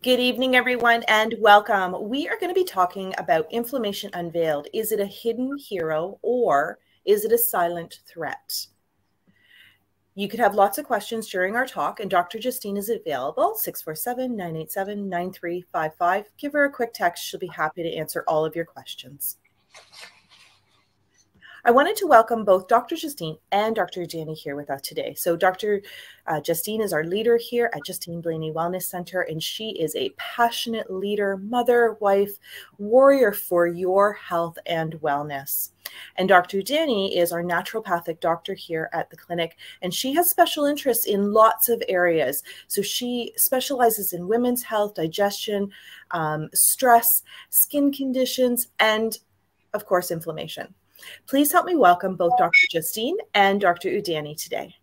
Good evening, everyone, and welcome. We are going to be talking about inflammation unveiled. Is it a hidden hero or is it a silent threat? You could have lots of questions during our talk, and Dr. Justine is available, 647-987-9355. Give her a quick text. She'll be happy to answer all of your questions. I wanted to welcome both Dr. Justine and Dr. Udani here with us today. So Dr. Justine is our leader here at Justine Blainey Wellness Center, and she is a passionate leader, mother, wife, warrior for your health and wellness. And Dr. Udani is our naturopathic doctor here at the clinic, and she has special interests in lots of areas. So she specializes in women's health, digestion, stress, skin conditions, and of course, inflammation. Please help me welcome both Dr. Justine and Dr. Udani today.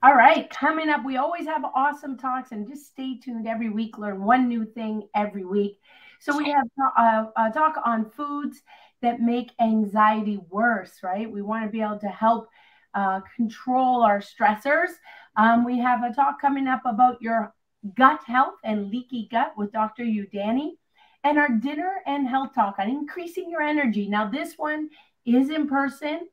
All right, coming up, we always have awesome talks, and just stay tuned every week. Learn one new thing every week. So we have a talk on foods that make anxiety worse, right? We want to be able to help control our stressors. We have a talk coming up about your gut health and leaky gut with Dr. Udani. And our dinner and health talk on increasing your energy. Now, this one is in person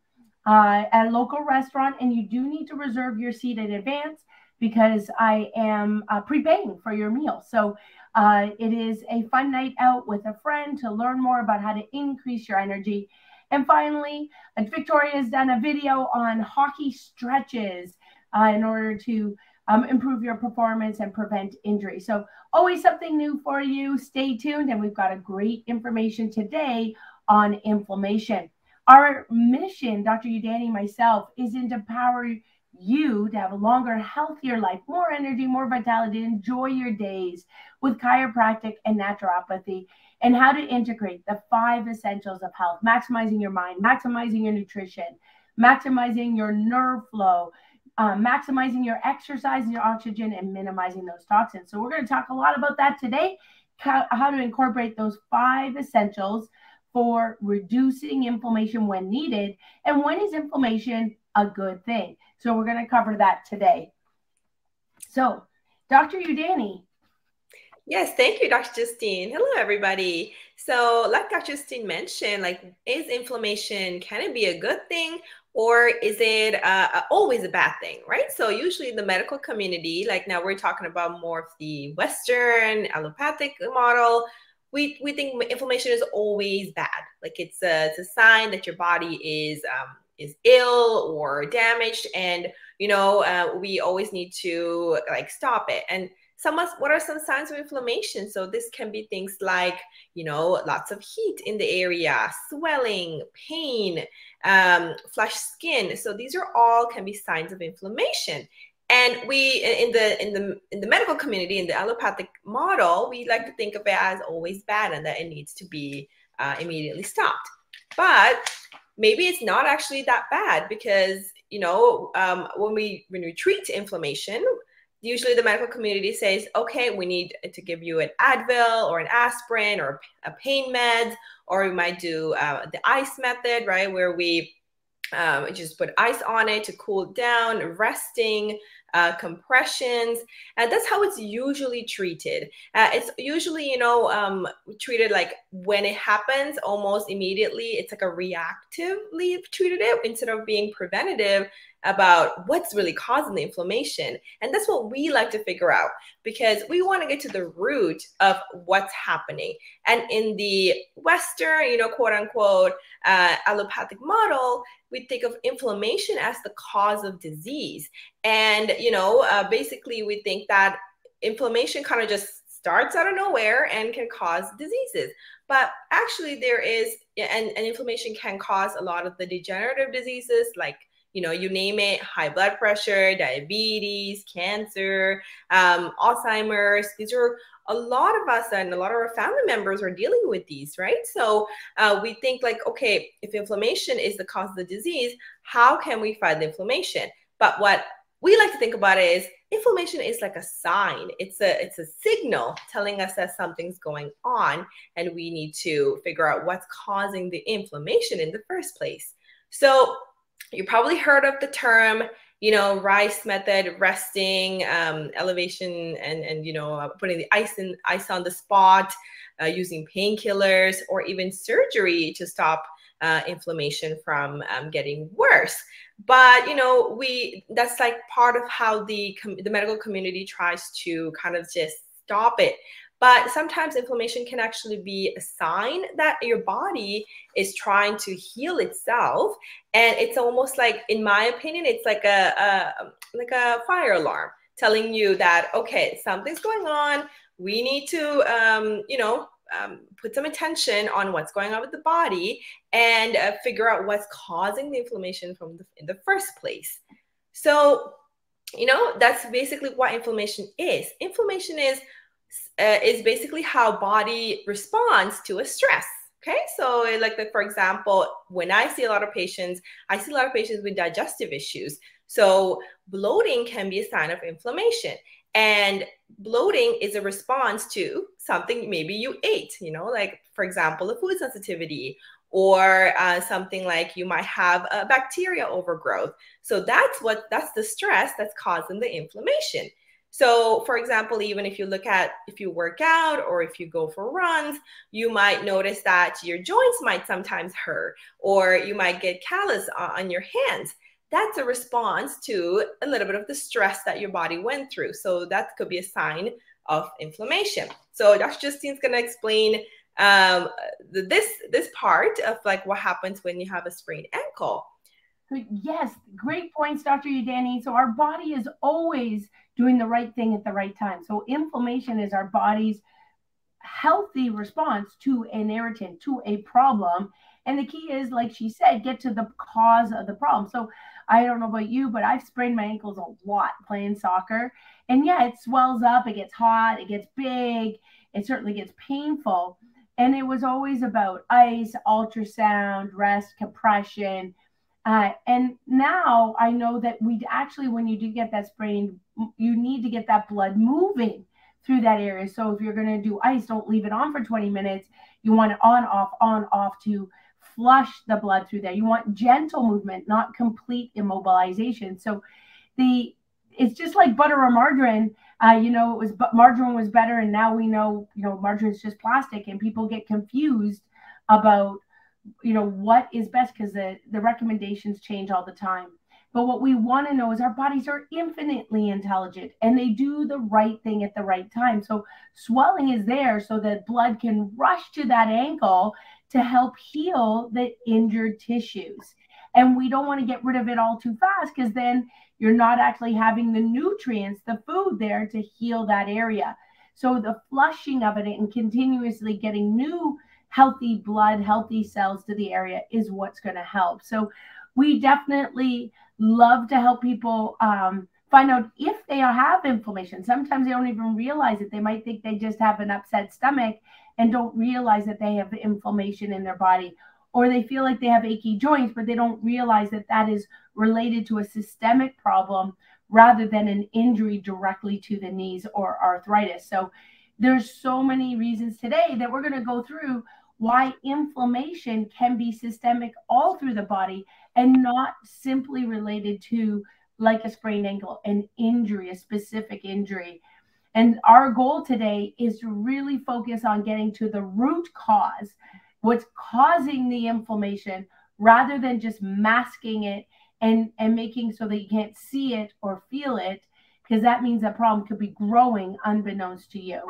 at a local restaurant, and you do need to reserve your seat in advance because I am prepaying for your meal. So it is a fun night out with a friend to learn more about how to increase your energy. And finally, Victoria has done a video on hockey stretches in order to improve your performance and prevent injury. So always something new for you. Stay tuned. And we've got a great information today on inflammation. Our mission, Dr. Udani and myself, is to empower you to have a longer, healthier life, more energy, more vitality, enjoy your days with chiropractic and naturopathy, and how to integrate the 5 essentials of health, maximizing your mind, maximizing your nutrition, maximizing your nerve flow, maximizing your exercise and your oxygen, and minimizing those toxins. So we're going to talk a lot about that today, how to incorporate those 5 essentials for reducing inflammation when needed, and when is inflammation a good thing. So we're going to cover that today. So Dr. Udani. Yes, thank you, Dr. Justine. Hello, everybody. So like Dr. Justine mentioned, is inflammation, can it be a good thing? Or is it always a bad thing, right? So usually in the medical community, like now we're talking about more of the Western allopathic model, we think inflammation is always bad. Like it's a sign that your body is ill or damaged, and we always need to stop it. And what are some signs of inflammation? So this can be things like, lots of heat in the area, swelling, pain, flushed skin. So these are all can be signs of inflammation. And we, in the medical community, in the allopathic model, we like to think of it as always bad and that it needs to be immediately stopped. But maybe it's not actually that bad because, when we treat inflammation, usually the medical community says, okay, we need to give you an Advil or an aspirin or a pain med, or we might do the ice method, right? Where we just put ice on it to cool down, resting, compressions. And that's how it's usually treated. It's usually, treated like when it happens almost immediately. It's like a reactively treated it instead of being preventative about what's really causing the inflammation. And that's what we like to figure out because we want to get to the root of what's happening. And in the Western, quote unquote, allopathic model, we think of inflammation as the cause of disease. And, basically we think that inflammation kind of just starts out of nowhere and can cause diseases. But actually there is, and inflammation can cause a lot of the degenerative diseases like, you name it, high blood pressure, diabetes, cancer, Alzheimer's. These are a lot of us and a lot of our family members are dealing with these, right? So we think like, okay, if inflammation is the cause of the disease, how can we fight the inflammation? But what we like to think about it is inflammation is like a sign. It's a signal telling us that something's going on and we need to figure out what's causing the inflammation in the first place. So you probably heard of the term, rice method, resting, elevation, and putting the ice on the spot, using painkillers, or even surgery to stop inflammation from getting worse. But that's like part of how the medical community tries to kind of just stop it. But sometimes inflammation can actually be a sign that your body is trying to heal itself. And it's almost like, in my opinion, it's like a fire alarm telling you that, okay, something's going on. We need to, put some attention on what's going on with the body and figure out what's causing the inflammation in the first place. So, that's basically what inflammation is. Inflammation is basically how body responds to a stress. Okay, so for example, when I see a lot of patients with digestive issues. So bloating can be a sign of inflammation, and bloating is a response to something maybe you ate, like, for example, a food sensitivity, or something like you might have a bacteria overgrowth. So that's the stress that's causing the inflammation. So, for example, even if you work out or if you go for runs, you might notice that your joints might sometimes hurt, or you might get callus on your hands. That's a response to a little bit of the stress that your body went through. So that could be a sign of inflammation. So Dr. Justine's going to explain this part of like what happens when you have a sprained ankle. Yes, great points, Dr. Udani. So our body is always doing the right thing at the right time. So inflammation is our body's healthy response to an irritant, to a problem. And the key is, like she said, get to the cause of the problem. So I don't know about you, but I've sprained my ankles a lot playing soccer. And yeah, it swells up, it gets hot, it gets big, it certainly gets painful. And it was always about ice, ultrasound, rest, compression. And now I know that when you do get that sprain, you need to get that blood moving through that area. So if you're going to do ice, don't leave it on for 20 minutes. You want it on, off to flush the blood through there. You want gentle movement, not complete immobilization. So it's just like butter or margarine. Margarine was better, and now we know, margarine is just plastic, and people get confused about what is best, because the recommendations change all the time. But what we want to know is our bodies are infinitely intelligent, and they do the right thing at the right time. So swelling is there so that blood can rush to that ankle to help heal the injured tissues. And we don't want to get rid of it all too fast, because then you're not actually having the nutrients, the food there to heal that area. So the flushing of it and continuously getting new healthy blood, healthy cells to the area is what's going to help. So we definitely love to help people find out if they have inflammation. Sometimes they don't even realize it. They might think they just have an upset stomach and don't realize that they have inflammation in their body. Or they feel like they have achy joints, but they don't realize that that is related to a systemic problem rather than an injury directly to the knees or arthritis. So there's so many reasons today that we're going to go through why inflammation can be systemic all through the body and not simply related to, like, a sprained ankle, an injury, a specific injury. And our goal today is to really focus on getting to the root cause, what's causing the inflammation, rather than just masking it and making so that you can't see it or feel it, because that means that problem could be growing unbeknownst to you.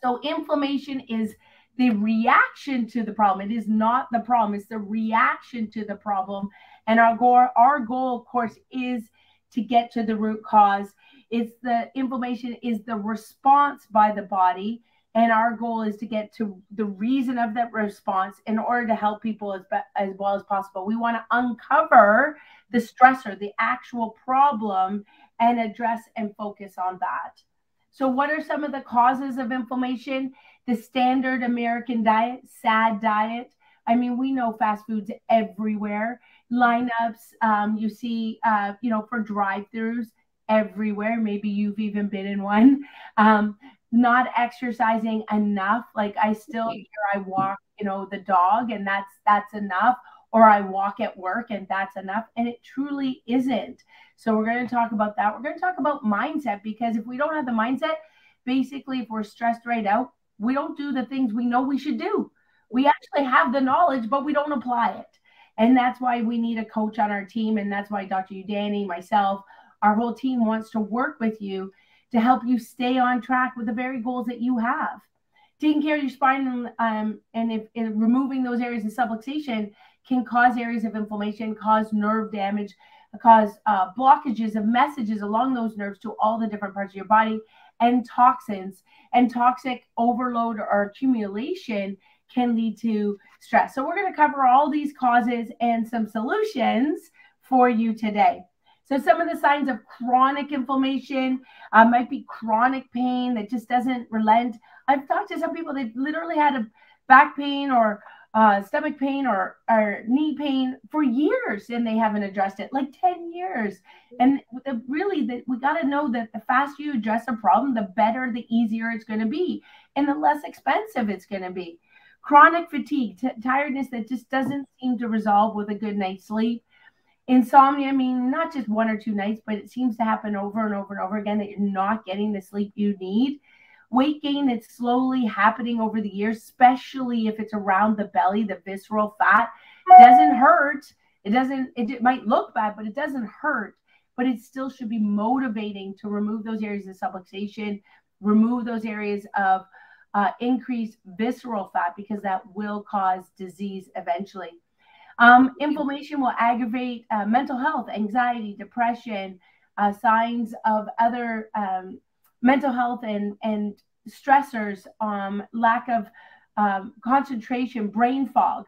So inflammation is the reaction to the problem. It is not the problem. It's the reaction to the problem. And our goal, of course, is to get to the root cause. The inflammation is the response by the body. And our goal is to get to the reason of that response in order to help people as well as possible. We want to uncover the stressor, the actual problem, and address and focus on that. So what are some of the causes of inflammation? The standard American diet, SAD diet. I mean, we know fast food's everywhere. Lineups, you see, for drive-thrus everywhere. Maybe you've even been in one. Not exercising enough. Like I walk, the dog, and that's enough. or I walk at work and that's enough. And it truly isn't. So we're going to talk about that. We're going to talk about mindset, because if we don't have the mindset, basically, if we're stressed right out, we don't do the things we know we should do. We actually have the knowledge, but we don't apply it. And that's why we need a coach on our team. And that's why Dr. Udani, myself, our whole team wants to work with you to help you stay on track with the very goals that you have. Taking care of your spine and if removing those areas of subluxation can cause areas of inflammation, cause nerve damage, cause blockages of messages along those nerves to all the different parts of your body, and toxins and toxic overload or accumulation can lead to stress. So we're going to cover all these causes and some solutions for you today. So some of the signs of chronic inflammation might be chronic pain that just doesn't relent. I've talked to some people, they've literally had a back pain or stomach pain or knee pain for years, and they haven't addressed it, like 10 years. And really, we got to know that the faster you address a problem, the better, the easier it's going to be, and the less expensive it's going to be. Chronic fatigue, tiredness that just doesn't seem to resolve with a good night's sleep. Insomnia, I mean, not just 1 or 2 nights, but it seems to happen over and over and over again that you're not getting the sleep you need. Weight gain that's slowly happening over the years, especially if it's around the belly, the visceral fat. It doesn't hurt. It might look bad, but it doesn't hurt. But it still should be motivating to remove those areas of subluxation, remove those areas of increased visceral fat, because that will cause disease eventually. Inflammation will aggravate mental health, anxiety, depression, signs of other mental health and stressors, lack of concentration, brain fog,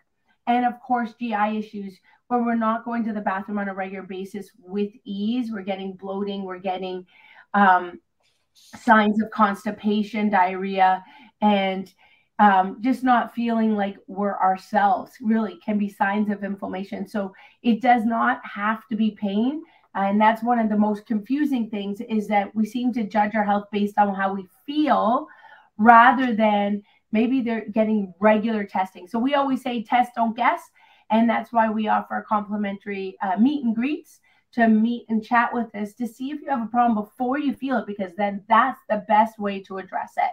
and of course, GI issues, where we're not going to the bathroom on a regular basis with ease. We're getting bloating, we're getting signs of constipation, diarrhea, and just not feeling like we're ourselves really can be signs of inflammation. So it does not have to be pain. And that's one of the most confusing things, is that we seem to judge our health based on how we feel rather than maybe they're getting regular testing. So we always say test, don't guess. And that's why we offer complimentary meet and greets to meet and chat with us to see if you have a problem before you feel it, because then that's the best way to address it.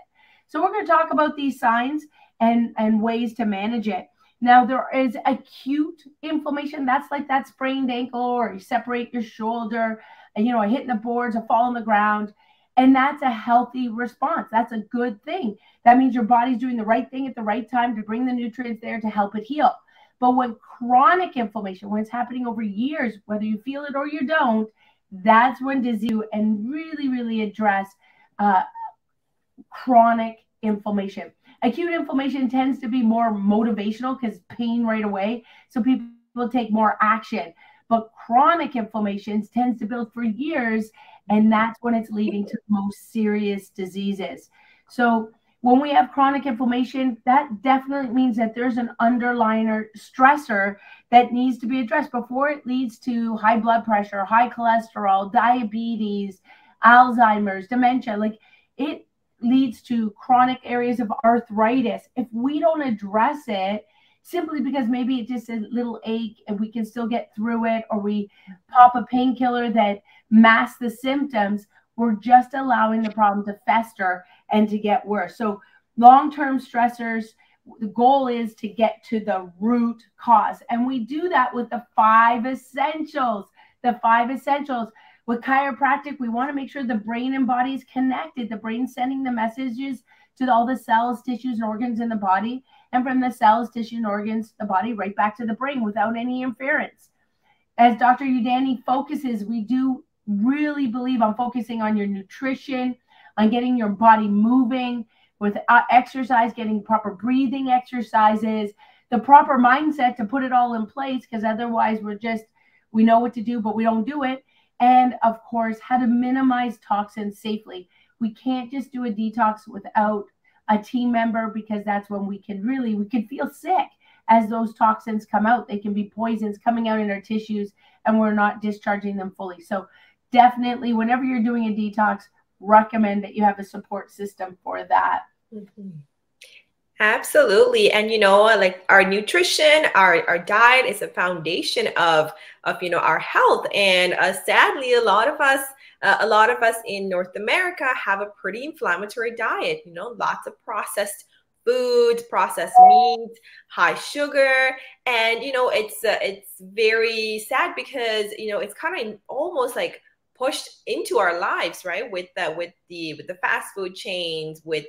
So we're going to talk about these signs and ways to manage it. Now, there is acute inflammation. That's like that sprained ankle, or you separate your shoulder, and, a hit in the boards, a fall on the ground. And that's a healthy response. That's a good thing. That means your body's doing the right thing at the right time to bring the nutrients there to help it heal. But when chronic inflammation, when it's happening over years, whether you feel it or you don't, that's when disease, and really, really address chronic inflammation. Acute inflammation tends to be more motivational because pain right away, so people take more action. But chronic inflammation tends to build for years, and that's when it's leading to the most serious diseases. So when we have chronic inflammation, that definitely means that there's an underlying stressor that needs to be addressed before it leads to high blood pressure, high cholesterol, diabetes, Alzheimer's, dementia. Like, it leads to chronic areas of arthritis. If we don't address it, simply because maybe it's just a little ache and we can still get through it, or we pop a painkiller that masks the symptoms, we're just allowing the problem to fester and to get worse. So long-term stressors, the goal is to get to the root cause. And we do that with the 5 essentials. The 5 essentials. With chiropractic, we want to make sure the brain and body is connected. The brain's sending the messages to all the cells, tissues, and organs in the body, and from the cells, tissue, and organs, the body, right back to the brain without any interference. As Dr. Udani focuses, we do really believe on focusing on your nutrition, on getting your body moving with exercise, getting proper breathing exercises, the proper mindset to put it all in place, because otherwise we know what to do, but we don't do it. And of course, how to minimize toxins safely. We can't just do a detox without a team member, because that's when we can feel sick as those toxins come out. They can be poisons coming out in our tissues, and we're not discharging them fully. So definitely, whenever you're doing a detox, recommend that you have a support system for that. Mm-hmm. Absolutely. And like our nutrition, our diet is a foundation of our health. And sadly, a lot of us in North America have a pretty inflammatory diet, lots of processed foods, processed meats, high sugar. And it's very sad because it's kind of almost like pushed into our lives, right? With the fast food chains, with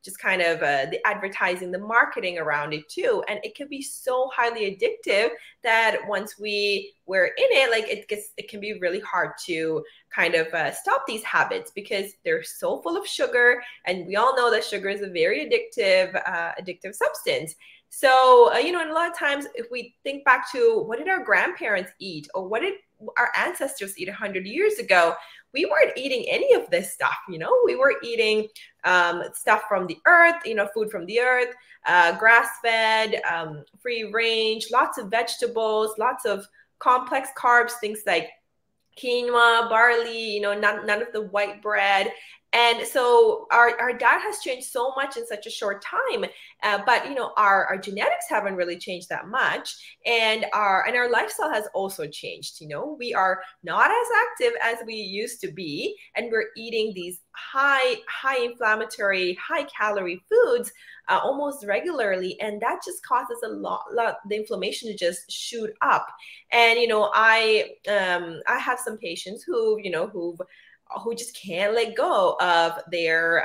just kind of the advertising, the marketing around it too. And it can be so highly addictive that once we're in it, like it can be really hard to kind of stop these habits because they're so full of sugar. And we all know that sugar is a very addictive substance. So, and a lot of times if we think back to what did our grandparents eat, or what did our ancestors eat 100 years ago, we weren't eating any of this stuff. We were eating stuff from the earth, food from the earth, grass-fed, free range, lots of vegetables, lots of complex carbs, things like quinoa, barley, none of the white bread. And so our diet has changed so much in such a short time, but our genetics haven't really changed that much, and our lifestyle has also changed. We are not as active as we used to be, and we're eating these high inflammatory, high calorie foods almost regularly, and that just causes a lot the inflammation to just shoot up. And I have some patients who just can't let go of their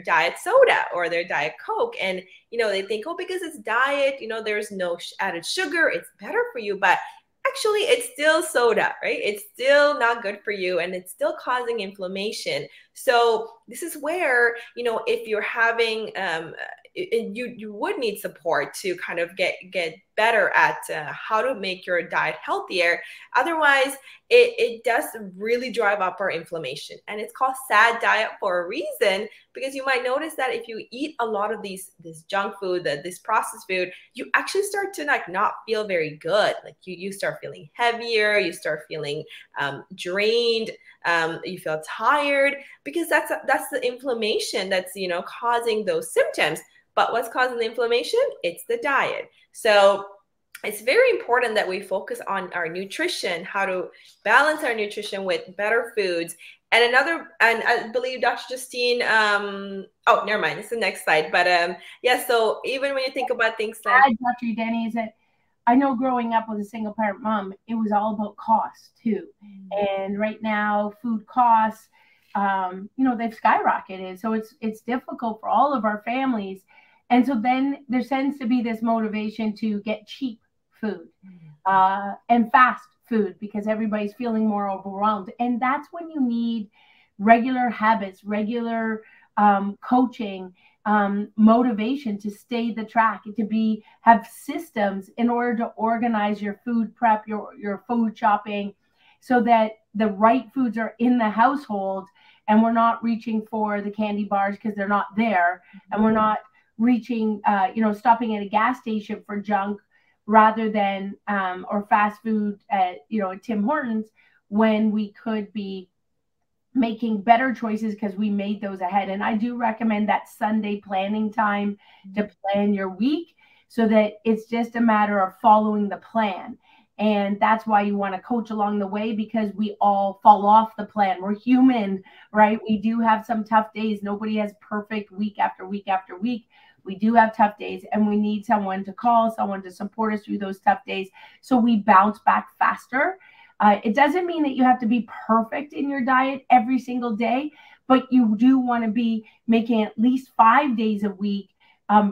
diet soda or their diet Coke. And, they think, oh, because it's diet, there's no added sugar, it's better for you. But actually, it's still soda, right? It's still not good for you, and it's still causing inflammation. So this is where, if you're having, you would need support to kind of get better at how to make your diet healthier. Otherwise, it does really drive up our inflammation. And it's called SAD diet for a reason, because you might notice that if you eat a lot of this junk food, this processed food, you actually start to not feel very good. Like you start feeling heavier, you start feeling drained, you feel tired, because that's the inflammation that's causing those symptoms. But what's causing the inflammation? It's the diet. So it's very important that we focus on our nutrition, how to balance our nutrition with better foods. And I believe Dr. Justine, oh, never mind, it's the next slide. But yeah, so even when you think about things like— Dr. Udani, is that I know growing up with a single parent mom, it was all about cost too. And right now, food costs, they've skyrocketed. So it's difficult for all of our families. And so then there tends to be this motivation to get cheap food and fast food because everybody's feeling more overwhelmed. And that's when you need regular habits, regular coaching, motivation to stay the track, to have systems in order to organize your food prep, your food shopping, so that the right foods are in the household and we're not reaching for the candy bars because they're not there, and we're not reaching, stopping at a gas station for junk rather than or fast food at Tim Hortons, when we could be making better choices because we made those ahead. And I do recommend that Sunday planning time to plan your week, so that it's just a matter of following the plan. And that's why you want to coach along the way, because we all fall off the plan. We're human, right? We do have some tough days. Nobody has perfect week after week after week. We do have tough days, and we need someone to call, someone to support us through those tough days, so we bounce back faster. It doesn't mean that you have to be perfect in your diet every single day, but you do want to be making at least 5 days a week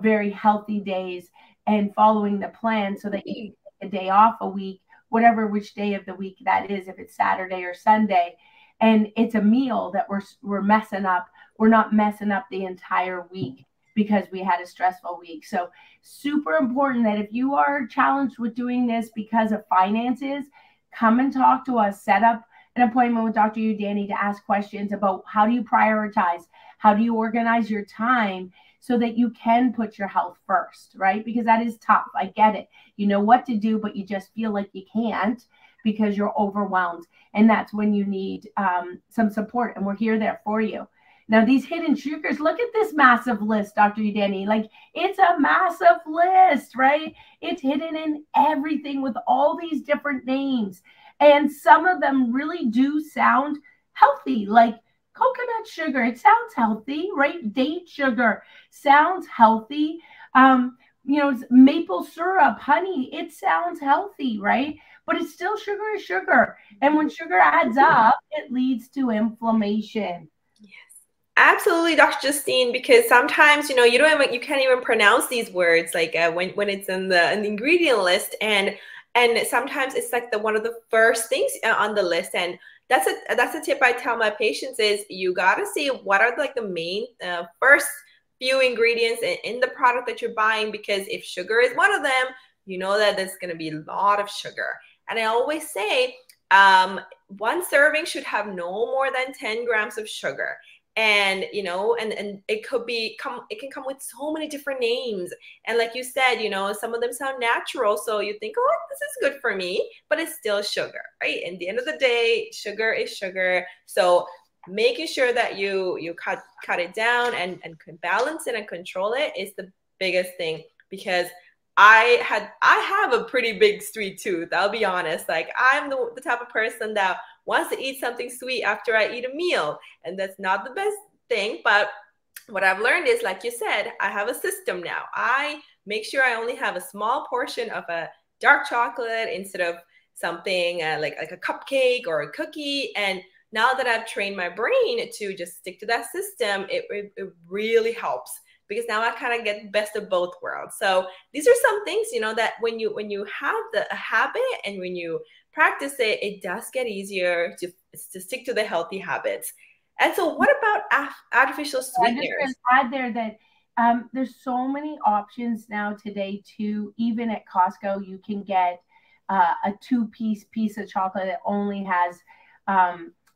very healthy days, and following the plan, so that you can take a day off a week, which day of the week that is, if it's Saturday or Sunday, and it's a meal that we're messing up. We're not messing up the entire week because we had a stressful week. So super important that if you are challenged with doing this because of finances, come and talk to us. Set up an appointment with Dr. Udani to ask questions about how do you prioritize, how do you organize your time so that you can put your health first, right? Because that is tough. I get it. You know what to do, but you just feel like you can't because you're overwhelmed. And that's when you need some support, and we're here there for you. Now, these hidden sugars, look at this massive list, Dr. Udani. Like, it's a massive list, right? It's hidden in everything with all these different names. And some of them really do sound healthy, like coconut sugar. It sounds healthy, right? Date sugar sounds healthy. You know, maple syrup, honey, it sounds healthy, right? But it's still sugar is sugar. And when sugar adds up, it leads to inflammation. Yes, absolutely, Dr. Justine, because sometimes, you know, you can't even pronounce these words like when it's in the ingredient list, and sometimes it's like one of the first things on the list. And that's a tip I tell my patients is you got to see what are like the main first few ingredients in the product that you're buying, because if sugar is one of them, you know that there's going to be a lot of sugar. And I always say one serving should have no more than 10 grams of sugar. And, you know, and it can come with so many different names. And like you said, you know, some of them sound natural. So you think, oh, this is good for me, but it's still sugar, right? And at the end of the day, sugar is sugar. So making sure that you cut it down and can balance it and control it is the biggest thing, because I have a pretty big sweet tooth. I'll be honest. Like, I'm the type of person that wants to eat something sweet after I eat a meal, and that's not the best thing. But what I've learned is, like you said, I have a system now. I make sure I only have a small portion of a dark chocolate instead of something like a cupcake or a cookie. And now that I've trained my brain to just stick to that system, it really helps, because now I kind of get the best of both worlds. So these are some things, you know, that when you have a habit and when you practice it, it does get easier to stick to the healthy habits. And so what about artificial sweeteners? I just want to add there that there's so many options now today too. Even at Costco, you can get a 2-piece piece of chocolate that only has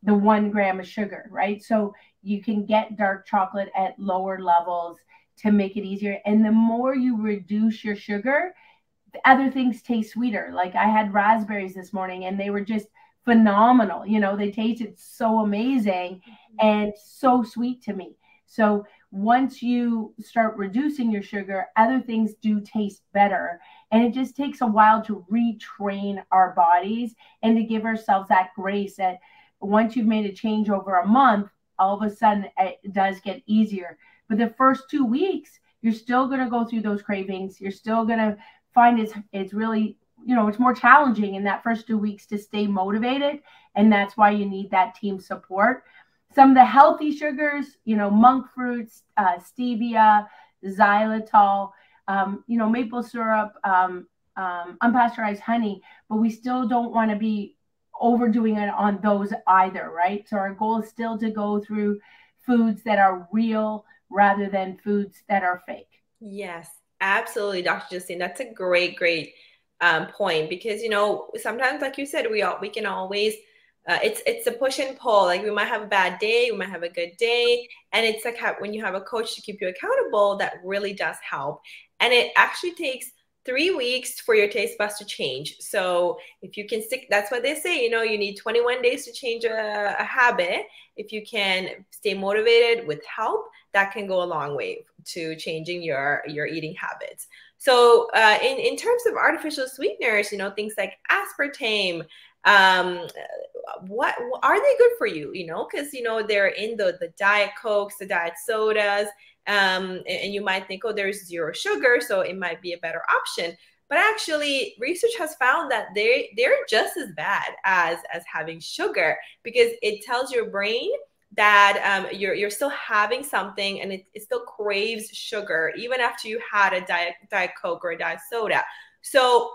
the 1 gram of sugar, right? So you can get dark chocolate at lower levels to make it easier. And the more you reduce your sugar, other things taste sweeter. Like, I had raspberries this morning and they were just phenomenal. You know, they tasted so amazing and so sweet to me. So once you start reducing your sugar, other things do taste better. And it just takes a while to retrain our bodies and to give ourselves that grace that once you've made a change over a month, all of a sudden it does get easier. But the first 2 weeks, you're still going to go through those cravings. You're still going to find it's really, you know, it's more challenging in that first 2 weeks to stay motivated. And that's why you need that team support. Some of the healthy sugars, you know, monk fruits, stevia, xylitol, you know, maple syrup, unpasteurized honey, but we still don't want to be overdoing it on those either, right? So our goal is still to go through foods that are real rather than foods that are fake. Yes, absolutely, Dr. Justine. That's a great point, because, you know, sometimes, like you said, we can always it's a push and pull. Like, we might have a bad day, we might have a good day, and it's like when you have a coach to keep you accountable, that really does help. And it actually takes 3 weeks for your taste buds to change. So if you can stick, that's what they say, you know, you need 21 days to change a habit. If you can stay motivated with help, that can go a long way to changing your eating habits. So in terms of artificial sweeteners, you know, things like aspartame, what are they good for you? You know, because, you know, they're in the Diet Cokes, the diet sodas, and you might think, oh, there's 0 sugar, so it might be a better option. But actually, research has found that they're just as bad as having sugar, because it tells your brain that you're still having something, and it still craves sugar even after you had a Diet Coke or a diet soda. So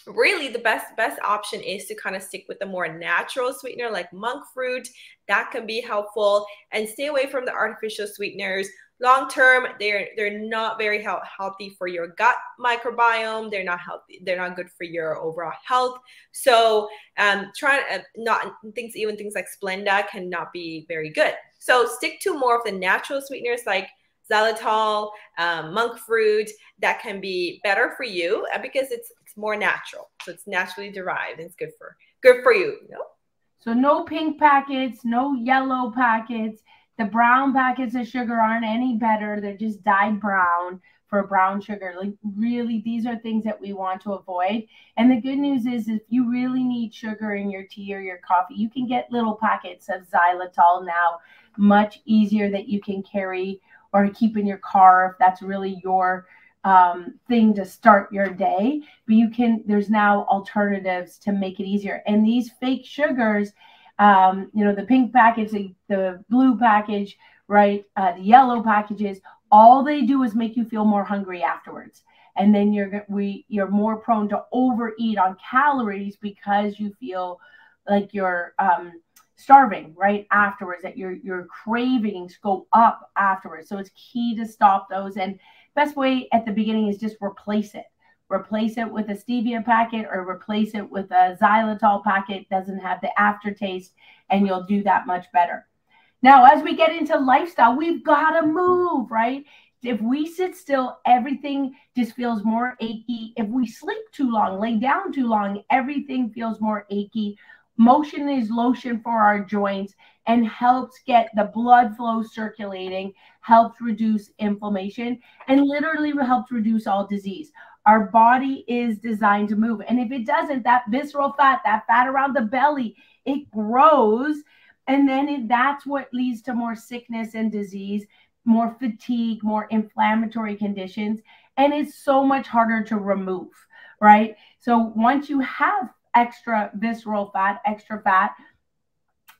really, the best option is to kind of stick with the more natural sweetener like monk fruit. That can be helpful, and stay away from the artificial sweeteners. Long term, they're not very healthy for your gut microbiome. They're not healthy. They're not good for your overall health. So things like Splenda cannot be very good. So stick to more of the natural sweeteners like xylitol, monk fruit. That can be better for you because it's more natural. So it's naturally derived, and it's good for you. You know? So no pink packets, no yellow packets. The brown packets of sugar aren't any better. They're just dyed brown for brown sugar. Like really, these are things that we want to avoid. And the good news is if you really need sugar in your tea or your coffee, you can get little packets of xylitol now, much easier, that you can carry or keep in your car if that's really your thing to start your day. But there's now alternatives to make it easier. And these fake sugars, the pink package, the blue package, right? The yellow packages, all they do is make you feel more hungry afterwards. And then you're more prone to overeat on calories because you feel like you're starving right afterwards, that your cravings go up afterwards. So it's key to stop those. And best way at the beginning is just replace it. Replace it with a stevia packet or replace it with a xylitol packet. Doesn't have the aftertaste, and you'll do that much better. Now, as we get into lifestyle, we've got to move, right? If we sit still, everything just feels more achy. If we sleep too long, lay down too long, everything feels more achy. Motion is lotion for our joints and helps get the blood flow circulating, helps reduce inflammation, and literally helps reduce all disease. Our body is designed to move. And if it doesn't, that visceral fat, that fat around the belly, it grows. And then that's what leads to more sickness and disease, more fatigue, more inflammatory conditions. And it's so much harder to remove, right? So once you have extra visceral fat, extra fat,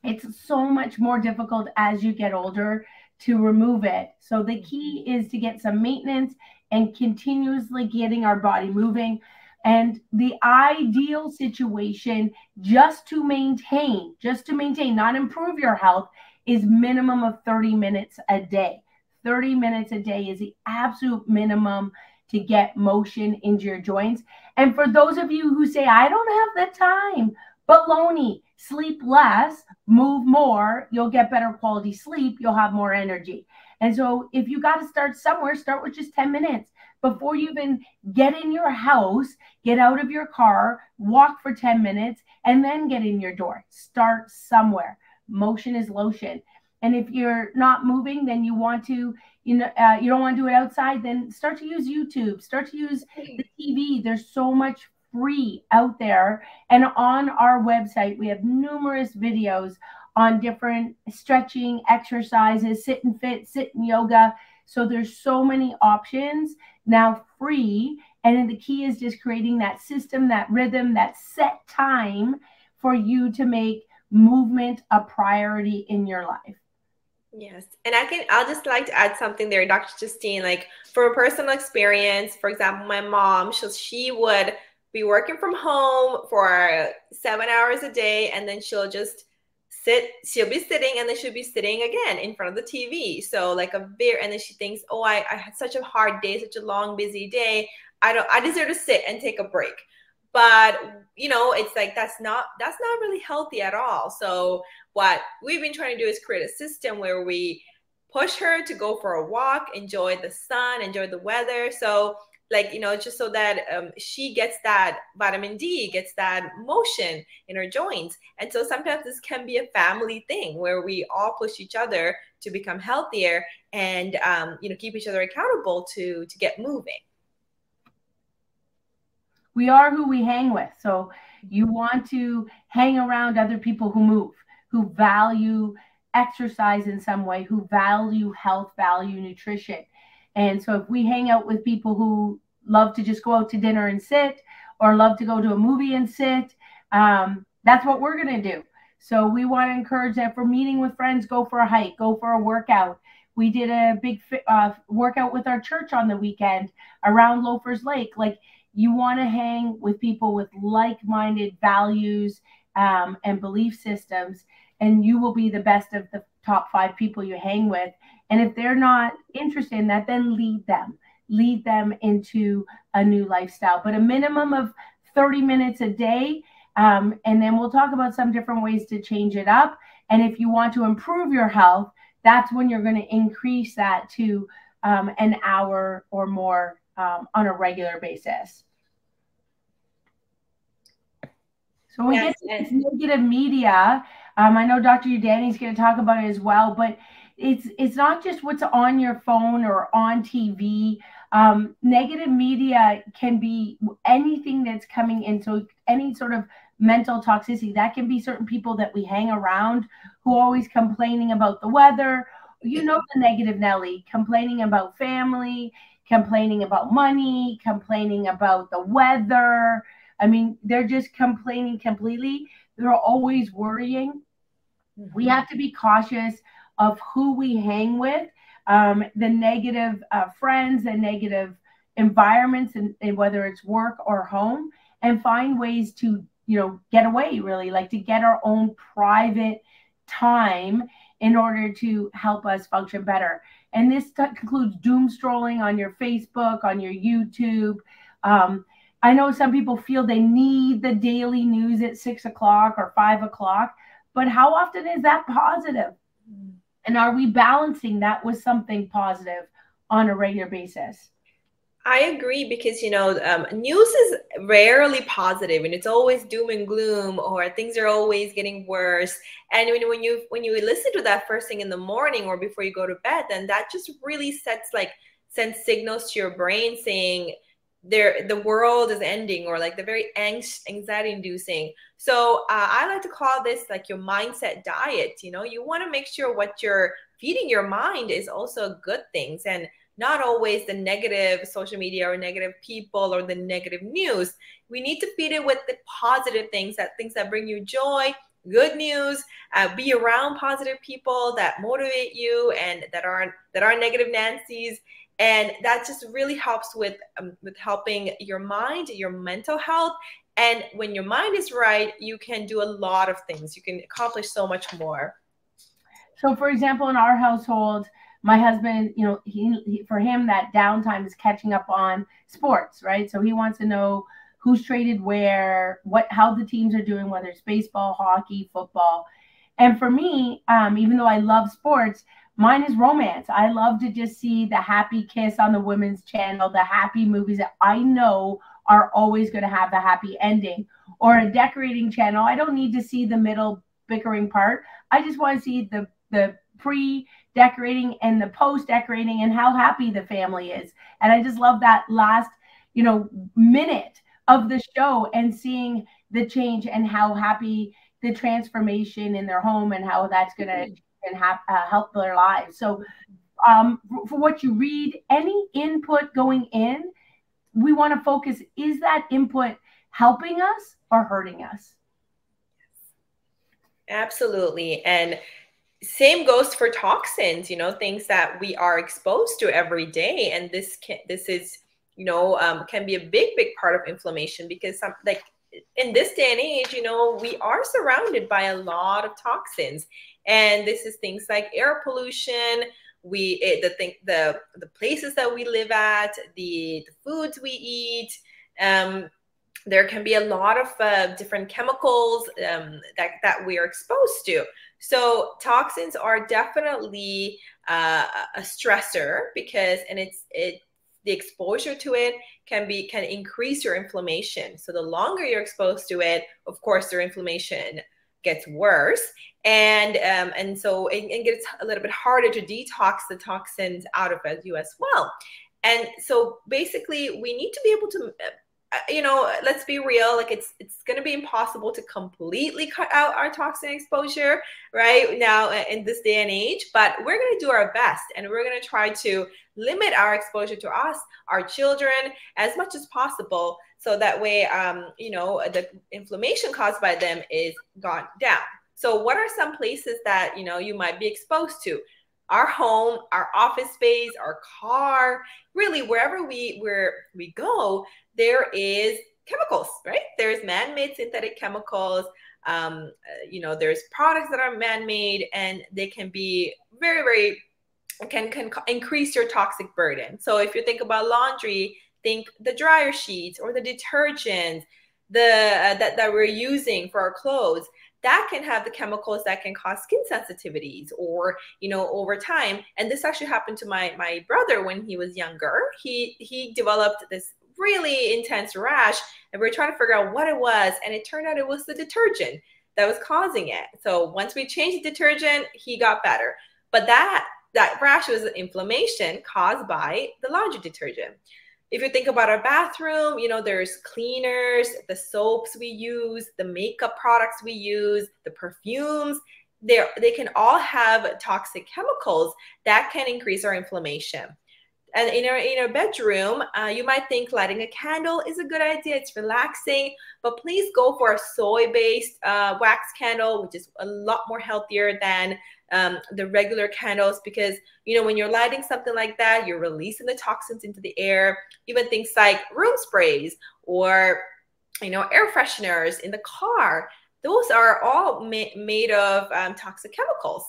it's so much more difficult as you get older to remove it. So the key is to get some maintenance and continuously getting our body moving. And the ideal situation just to maintain, not improve your health, is minimum of 30 minutes a day. 30 minutes a day is the absolute minimum to get motion into your joints. And for those of you who say, I don't have the time, baloney, sleep less, move more, you'll get better quality sleep, you'll have more energy. And so if you got to start somewhere, start with just 10 minutes. Before you even get in your house, get out of your car, walk for 10 minutes, and then get in your door. Start somewhere. Motion is lotion. And if you're not moving, then you want to, you don't want to do it outside, then start to use YouTube, start to use the TV. There's so much free out there. And on our website, we have numerous videos on different stretching exercises, sit and fit, sit and yoga. So there's so many options now free. And then the key is just creating that system, that rhythm, that set time for you to make movement a priority in your life. Yes. And I'll just like to add something there, Dr. Justine, like from a personal experience, for example, my mom, she would be working from home for 7 hours a day, and then she'll be sitting, and then she'll be sitting again in front of the TV. So like and then she thinks, oh, I had such a hard day, such a long, busy day. I deserve to sit and take a break. But, it's like, that's not really healthy at all. So what we've been trying to do is create a system where we push her to go for a walk, enjoy the sun, enjoy the weather. So just so that she gets that vitamin D, gets that motion in her joints. And so sometimes this can be a family thing where we all push each other to become healthier and, keep each other accountable to get moving. We are who we hang with. So you want to hang around other people who move, who value exercise in some way, who value health, value nutrition. And so if we hang out with people who love to just go out to dinner and sit, or love to go to a movie and sit, that's what we're going to do. So we want to encourage that. For meeting with friends, go for a hike, go for a workout. We did a big workout with our church on the weekend around Loafers Lake. Like, you want to hang with people with like-minded values and belief systems, and you will be the best of the top 5 people you hang with. And if they're not interested in that, then lead them into a new lifestyle. But a minimum of 30 minutes a day, and then we'll talk about some different ways to change it up. And if you want to improve your health, that's when you're going to increase that to an hour or more on a regular basis. So we get to this negative media. I know Dr. Udani is going to talk about it as well, but it's not just what's on your phone or on TV. Negative media can be anything that's coming in. So any sort of mental toxicity, that can be certain people that we hang around who are always complaining about the weather. You know, the negative Nelly, complaining about family, complaining about money, complaining about the weather. I mean, they're just complaining completely. They're always worrying. We have to be cautious of who we hang with, the negative friends, the negative environments, and whether it's work or home, and find ways to, you know, get away, really, like to get our own private time in order to help us function better. And this includes doom scrolling on your Facebook, on your YouTube. I know some people feel they need the daily news at 6 o'clock or 5 o'clock, but how often is that positive? And are we balancing that with something positive on a regular basis? I agree, because, you know, news is rarely positive, and it's always doom and gloom, or things are always getting worse. And when you listen to that first thing in the morning or before you go to bed, then that just really sends signals to your brain saying the world is ending, or like the very anxiety inducing. So I like to call this like your mindset diet. You know, you want to make sure what you're feeding your mind is also good things, and not always the negative social media or negative people or the negative news. We need to feed it with the positive things that bring you joy, good news. Be around positive people that motivate you and that aren't negative Nancy's. And that just really helps with helping your mind, your mental health. And when your mind is right, you can do a lot of things. You can accomplish so much more. So, for example, in our household, my husband, you know, he for him, that downtime is catching up on sports, right? So he wants to know who's traded where, how the teams are doing, whether it's baseball, hockey, football. And for me, even though I love sports, mine is romance. I love to just see the happy kiss on the women's channel, the happy movies that I know are always going to have a happy ending. Or a decorating channel, I don't need to see the middle bickering part. I just want to see the pre-decorating and the post-decorating and how happy the family is. And I just love that last, you know, minute of the show and seeing the change and how happy the transformation in their home and how that's going to help their lives. So for what you read, any input going in, we want to focus, is that input helping us or hurting us? Absolutely. And same goes for toxins, you know, things that we are exposed to every day. And this is, you know, can be a big part of inflammation, because like in this day and age, you know, we are surrounded by a lot of toxins. And this is things like air pollution, the places that we live at, the foods we eat. There can be a lot of different chemicals that we are exposed to. So toxins are definitely a stressor, because the exposure to it can increase your inflammation. So the longer you're exposed to it, of course, your inflammation gets worse. And so it gets a little bit harder to detox the toxins out of you as well. And so basically we need to be able to, you know, let's be real, like it's going to be impossible to completely cut out our toxin exposure right now in this day and age, but we're going to do our best, and we're going to try to limit our exposure to us, our children, as much as possible, so that way, you know, the inflammation caused by them is gone down. So what are some places that, you know, you might be exposed to? Our home, our office space, our car, really wherever we go, there is chemicals, right? There's man-made synthetic chemicals. You know, there's products that are man-made, and they can be very can increase your toxic burden. So if you think about laundry, think the dryer sheets or the detergents that we're using for our clothes. That can have the chemicals that can cause skin sensitivities, or, you know, over time. And this actually happened to my brother when he was younger. He developed this really intense rash, and we were trying to figure out what it was. And it turned out it was the detergent that was causing it. So once we changed the detergent, he got better. But that rash was inflammation caused by the laundry detergent. If you think about our bathroom, you know, there's cleaners, the soaps we use, the makeup products we use, the perfumes. They can all have toxic chemicals that can increase our inflammation. And in our bedroom, you might think lighting a candle is a good idea. It's relaxing, but please go for a soy-based wax candle, which is a lot more healthier than the regular candles, because, you know, when you're lighting something like that, you're releasing the toxins into the air. Even things like room sprays or, you know, air fresheners in the car, those are all made of toxic chemicals.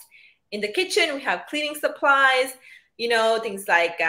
In the kitchen, we have cleaning supplies, you know, things like,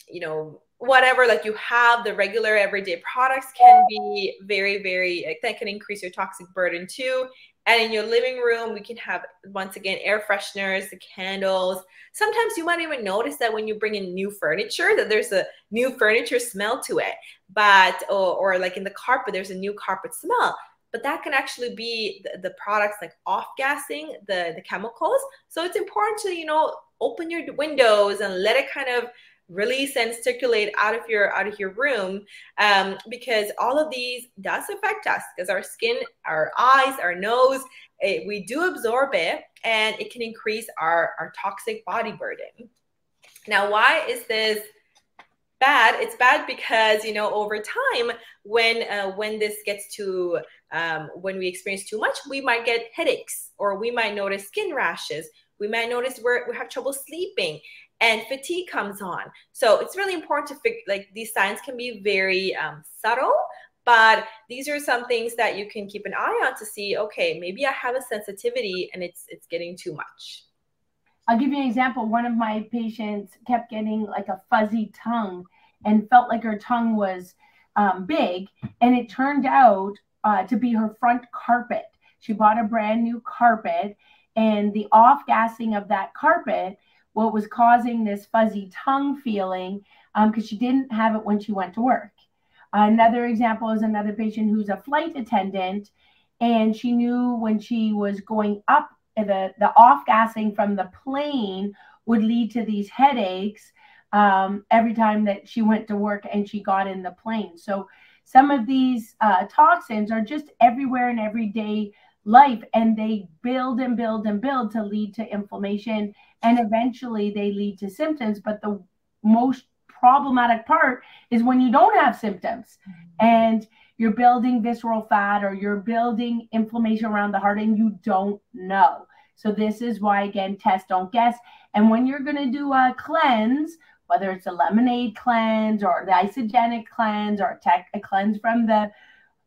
you know, whatever, like you have the regular everyday products can be very, very, that can increase your toxic burden too. And in your living room, we can have, once again, air fresheners, the candles. Sometimes you might even notice that when you bring in new furniture, that there's a new furniture smell to it. But, or like in the carpet, there's a new carpet smell. But that can actually be the products like off-gassing the chemicals. So it's important to, you know, open your windows and let it kind of release and circulate out of your room, because all of these does affect us, because our skin, our eyes, our nose, we do absorb it, and it can increase our toxic body burden. Now, why is this bad? It's bad because, you know, over time, when this gets to when we experience too much, we might get headaches, or we might notice skin rashes. We might notice we have trouble sleeping, and fatigue comes on. So it's really important to figure, like, these signs can be very subtle, but these are some things that you can keep an eye on to see, okay, maybe I have a sensitivity and it's getting too much. I'll give you an example. One of my patients kept getting like a fuzzy tongue and felt like her tongue was big, and it turned out to be her front carpet. She bought a brand new carpet, and the off-gassing of that carpet, what was causing this fuzzy tongue feeling, because she didn't have it when she went to work. Another example is another patient who's a flight attendant, and she knew when she was going up, the off-gassing from the plane would lead to these headaches every time that she went to work and she got in the plane. So some of these toxins are just everywhere in everyday life, and they build and build and build to lead to inflammation, and eventually they lead to symptoms. But the most problematic part is when you don't have symptoms and you're building visceral fat, or you're building inflammation around the heart, and you don't know. So this is why, again, test, don't guess. And when you're going to do a cleanse, whether it's a lemonade cleanse or the isogenic cleanse or a cleanse from the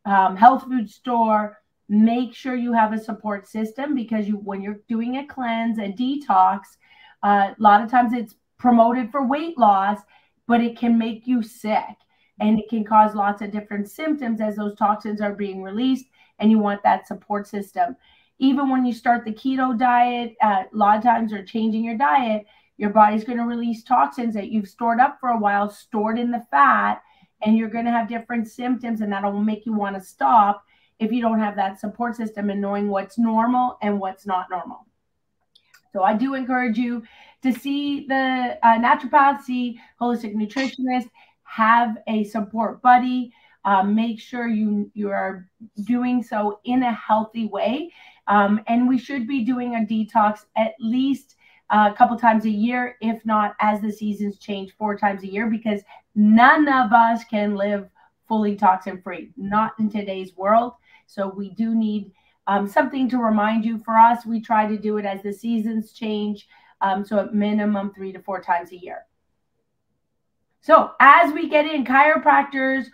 health food store, make sure you have a support system, because when you're doing a cleanse, a detox, a lot of times it's promoted for weight loss, but it can make you sick, and it can cause lots of different symptoms as those toxins are being released, and you want that support system. Even when you start the keto diet, a lot of times, or changing your diet, your body's going to release toxins that you've stored up for a while, stored in the fat, and you're going to have different symptoms, and that'll make you want to stop if you don't have that support system and knowing what's normal and what's not normal. So I do encourage you to see the naturopath, see holistic nutritionist, have a support buddy. Make sure you are doing so in a healthy way. And we should be doing a detox at least a couple times a year, if not, as the seasons change, 4 times a year, because none of us can live fully toxin free, not in today's world. So we do need something to remind you. For us, we try to do it as the seasons change. So at minimum 3 to 4 times a year. So as we get in, chiropractors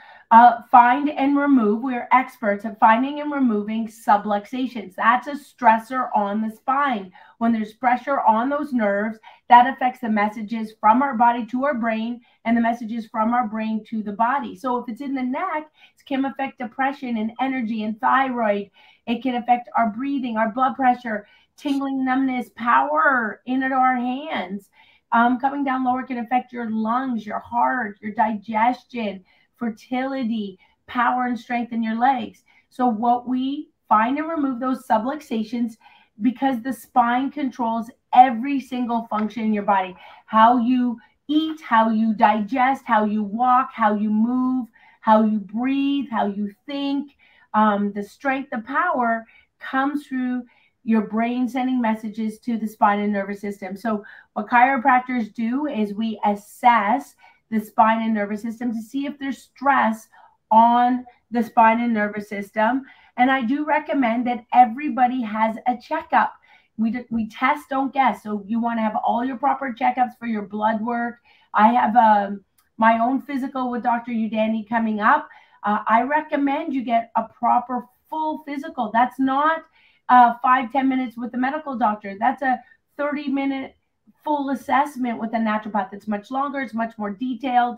find and remove, we're experts at finding and removing subluxations. That's a stressor on the spine. When there's pressure on those nerves, that affects the messages from our body to our brain, and the messages from our brain to the body. So if it's in the neck, it can affect depression and energy and thyroid. It can affect our breathing, our blood pressure, tingling, numbness, power in our hands. Coming down lower can affect your lungs, your heart, your digestion, fertility, power and strength in your legs. So what we find and remove those subluxations, because the spine controls every single function in your body. How you eat, how you digest, how you walk, how you move, how you breathe, how you think. The strength, the power comes through your brain sending messages to the spine and nervous system. So what chiropractors do is we assess the spine and nervous system to see if there's stress on the spine and nervous system. And I do recommend that everybody has a checkup. We test, don't guess. So you want to have all your proper checkups for your blood work. I have my own physical with Dr. Udani coming up. I recommend you get a proper full physical. That's not 5-10 minutes with the medical doctor. That's a 30-minute full assessment with a naturopath. It's much longer. It's much more detailed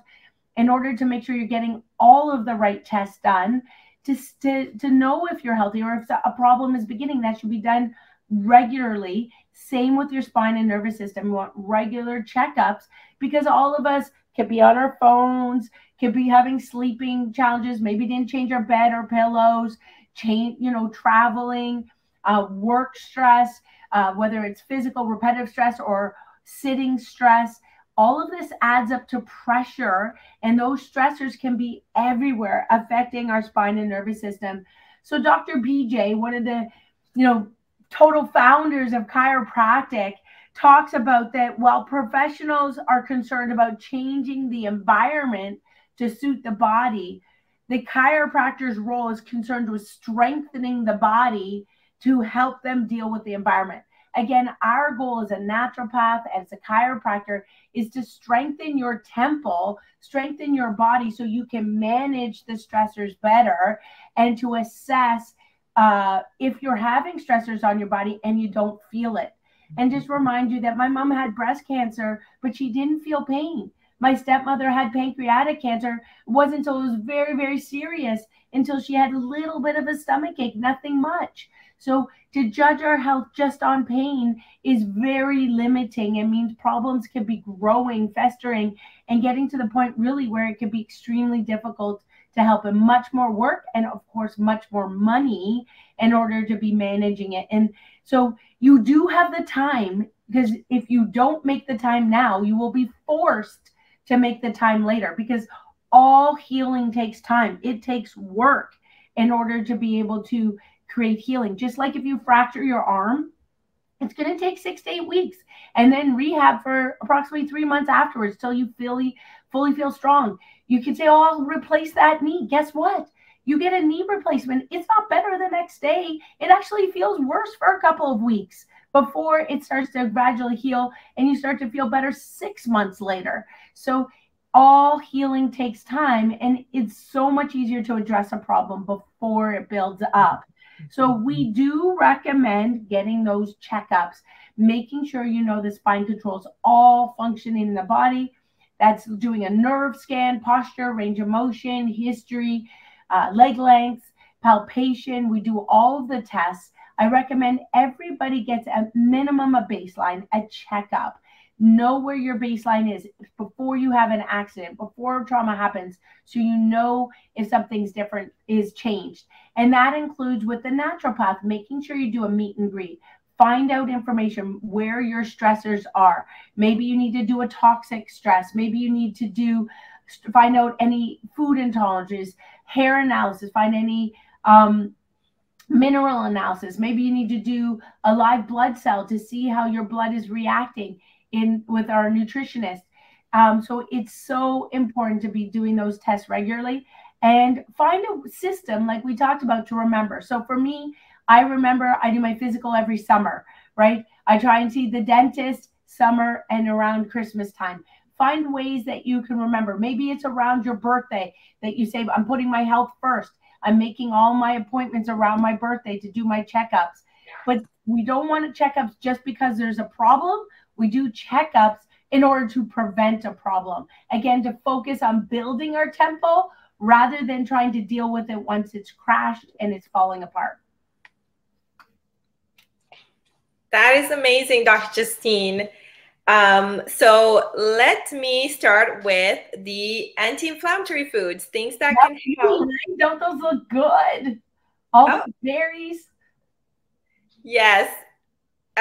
in order to make sure you're getting all of the right tests done to know if you're healthy or if a problem is beginning. That should be done regularly. Same with your spine and nervous system. You want regular checkups because all of us could be on our phones, could be having sleeping challenges, maybe didn't change our bed or pillows, traveling, work stress, whether it's physical repetitive stress or sitting stress. All of this adds up to pressure, and those stressors can be everywhere, affecting our spine and nervous system. So Dr. BJ, one of the, total founders of chiropractic, talks about that while professionals are concerned about changing the environment to suit the body, the chiropractor's role is concerned with strengthening the body to help them deal with the environment. Again, our goal as a naturopath, as a chiropractor, is to strengthen your temple, strengthen your body so you can manage the stressors better, and to assess if you're having stressors on your body and you don't feel it. And just remind you that my mom had breast cancer, but she didn't feel pain. My stepmother had pancreatic cancer. It wasn't until it was very, very serious, until she had a little bit of a stomach ache, nothing much. So to judge our health just on pain is very limiting. It means problems can be growing, festering, and getting to the point really where it can be extremely difficult to help, and much more work and, of course, much more money in order to be managing it. And so you do have the time, because if you don't make the time now, you will be forced to make the time later, because all healing takes time. It takes work in order to be able to create healing. Just like if you fracture your arm, it's going to take 6 to 8 weeks, and then rehab for approximately 3 months afterwards till you fully feel strong. You can say, oh, I'll replace that knee. Guess what? You get a knee replacement. It's not better the next day. It actually feels worse for a couple of weeks before it starts to gradually heal, and you start to feel better 6 months later. So all healing takes time, and it's so much easier to address a problem before it builds up. So we do recommend getting those checkups, making sure the spine controls all functioning in the body. That's doing a nerve scan, posture, range of motion, history, leg length, palpation. We do all of the tests. I recommend everybody gets a minimum, a baseline, a checkup. Know where your baseline is before you have an accident, before trauma happens, so you know if something's different, is changed. And that includes with the naturopath, making sure you do a meet and greet. Find out information where your stressors are. Maybe you need to do a toxic stress. Maybe you need to find out any food intolerances, hair analysis, find any mineral analysis. Maybe you need to do a live blood cell to see how your blood is reacting with our nutritionist. So it's so important to be doing those tests regularly, and find a system like we talked about to remember. So for me, I remember I do my physical every summer, right? I try and see the dentist summer and around Christmas time. Find ways that you can remember. Maybe it's around your birthday that you say, I'm putting my health first. I'm making all my appointments around my birthday to do my checkups. But we don't want checkups just because there's a problem. We do checkups in order to prevent a problem. Again, to focus on building our temple rather than trying to deal with it once it's crashed and it's falling apart. That is amazing, Dr. Justine. So let me start with the anti-inflammatory foods, things that can help. Don't those look good? All the berries. Yes.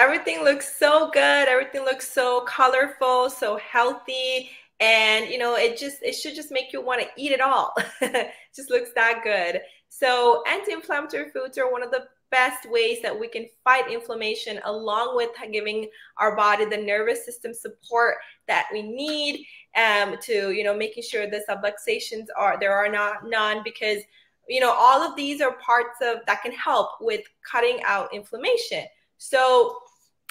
everything looks so good. Everything looks so colorful, so healthy. And, you know, it should just make you want to eat it all. It just looks that good. So anti-inflammatory foods are one of the best ways that we can fight inflammation, along with giving our body the nervous system support that we need, to, you know, making sure the subluxations there are none, because, you know, all of these are parts of that can help with cutting out inflammation. So,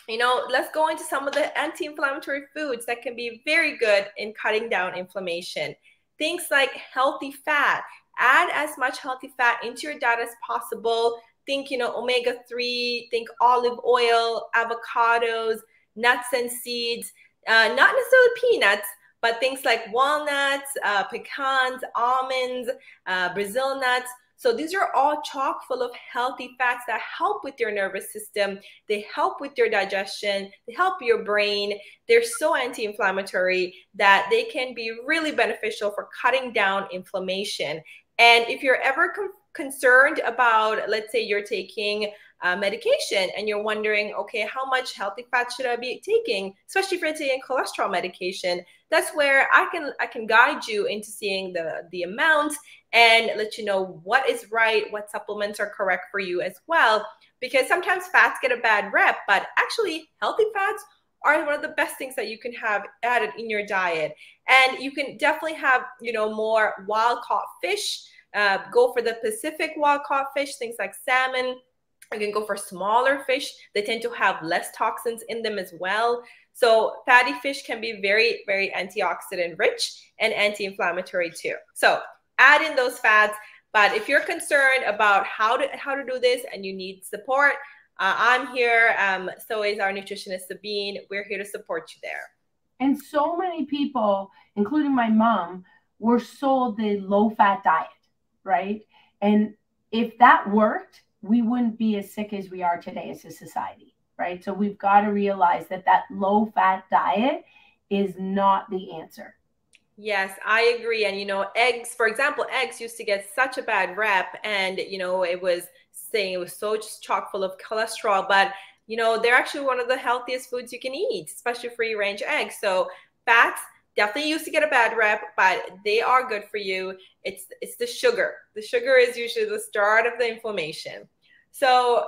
you know, let's go into some of the anti-inflammatory foods that can be very good in cutting down inflammation. Things like healthy fat. Add as much healthy fat into your diet as possible. Think, you know, omega-3, think olive oil, avocados, nuts and seeds, not necessarily peanuts, but things like walnuts, pecans, almonds, Brazil nuts. So these are all chock full of healthy fats that help with your nervous system. They help with your digestion. They help your brain. They're so anti-inflammatory that they can be really beneficial for cutting down inflammation. And if you're ever concerned about, let's say you're taking medication and you're wondering, okay, how much healthy fat should I be taking, especially if you're taking cholesterol medication, that's where I can guide you into seeing the amount and let you know what is right, what supplements are correct for you as well. Because sometimes fats get a bad rep, but actually healthy fats are one of the best things that you can have added in your diet. And you can definitely have, you know, more wild-caught fish. Go for the Pacific wild-caught fish, things like salmon. You can go for smaller fish. They tend to have less toxins in them as well. So fatty fish can be very, very antioxidant rich and anti-inflammatory too. So add in those fats. But if you're concerned about how to do this and you need support, I'm here. So is our nutritionist, Sabine. We're here to support you there. And so many people, including my mom, were sold the low-fat diet, right? And if that worked, we wouldn't be as sick as we are today as a society, right? So we've got to realize that low-fat diet is not the answer. Yes, I agree. And, you know, eggs, for example, eggs used to get such a bad rep, and, you know, it was saying it was so just chock full of cholesterol, but, you know, they're actually one of the healthiest foods you can eat, especially free range eggs. So fats definitely used to get a bad rep, but they are good for you. It's the sugar. The sugar is usually the start of the inflammation. So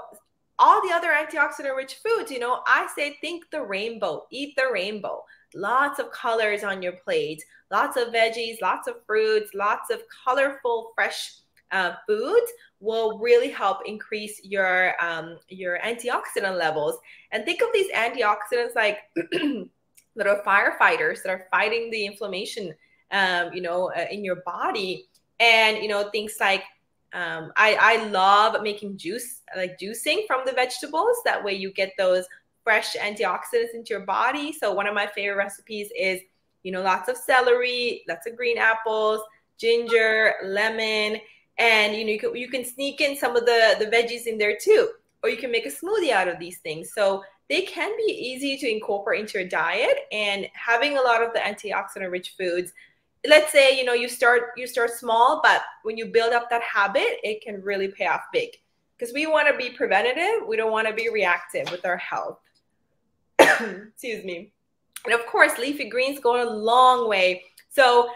all the other antioxidant rich foods, you know, I say think the rainbow, eat the rainbow. Lots of colors on your plate, lots of veggies, lots of fruits, lots of colorful, fresh foods will really help increase your antioxidant levels. And think of these antioxidants like that are firefighters that are fighting the inflammation, you know, in your body. And, you know, things like, I love making juice, like juicing from the vegetables. That way you get those fresh antioxidants into your body. So one of my favorite recipes is, you know, lots of celery, lots of green apples, ginger, lemon, and, you know, you can sneak in some of the veggies in there too, or you can make a smoothie out of these things. So they can be easy to incorporate into your diet, and having a lot of the antioxidant rich foods. Let's say, you know, you start small, but when you build up that habit, it can really pay off big, because we want to be preventative. We don't want to be reactive with our health. Excuse me. And of course, leafy greens go a long way. So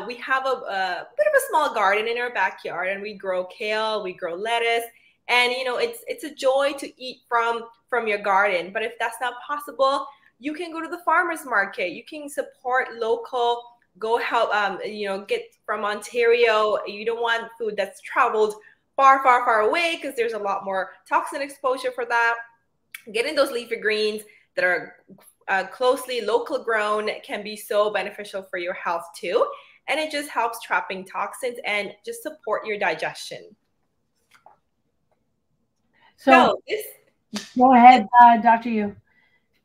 we have a bit of a small garden in our backyard, and we grow kale, we grow lettuce, and, you know, it's a joy to eat from your garden. But if that's not possible, you can go to the farmer's market. You can support local. Go help, you know, get from Ontario. You don't want food that's traveled far, far, far away, because there's a lot more toxin exposure for that. Getting those leafy greens that are closely local grown can be so beneficial for your health too. And it just helps trapping toxins and just support your digestion. So go ahead, Dr. Yu.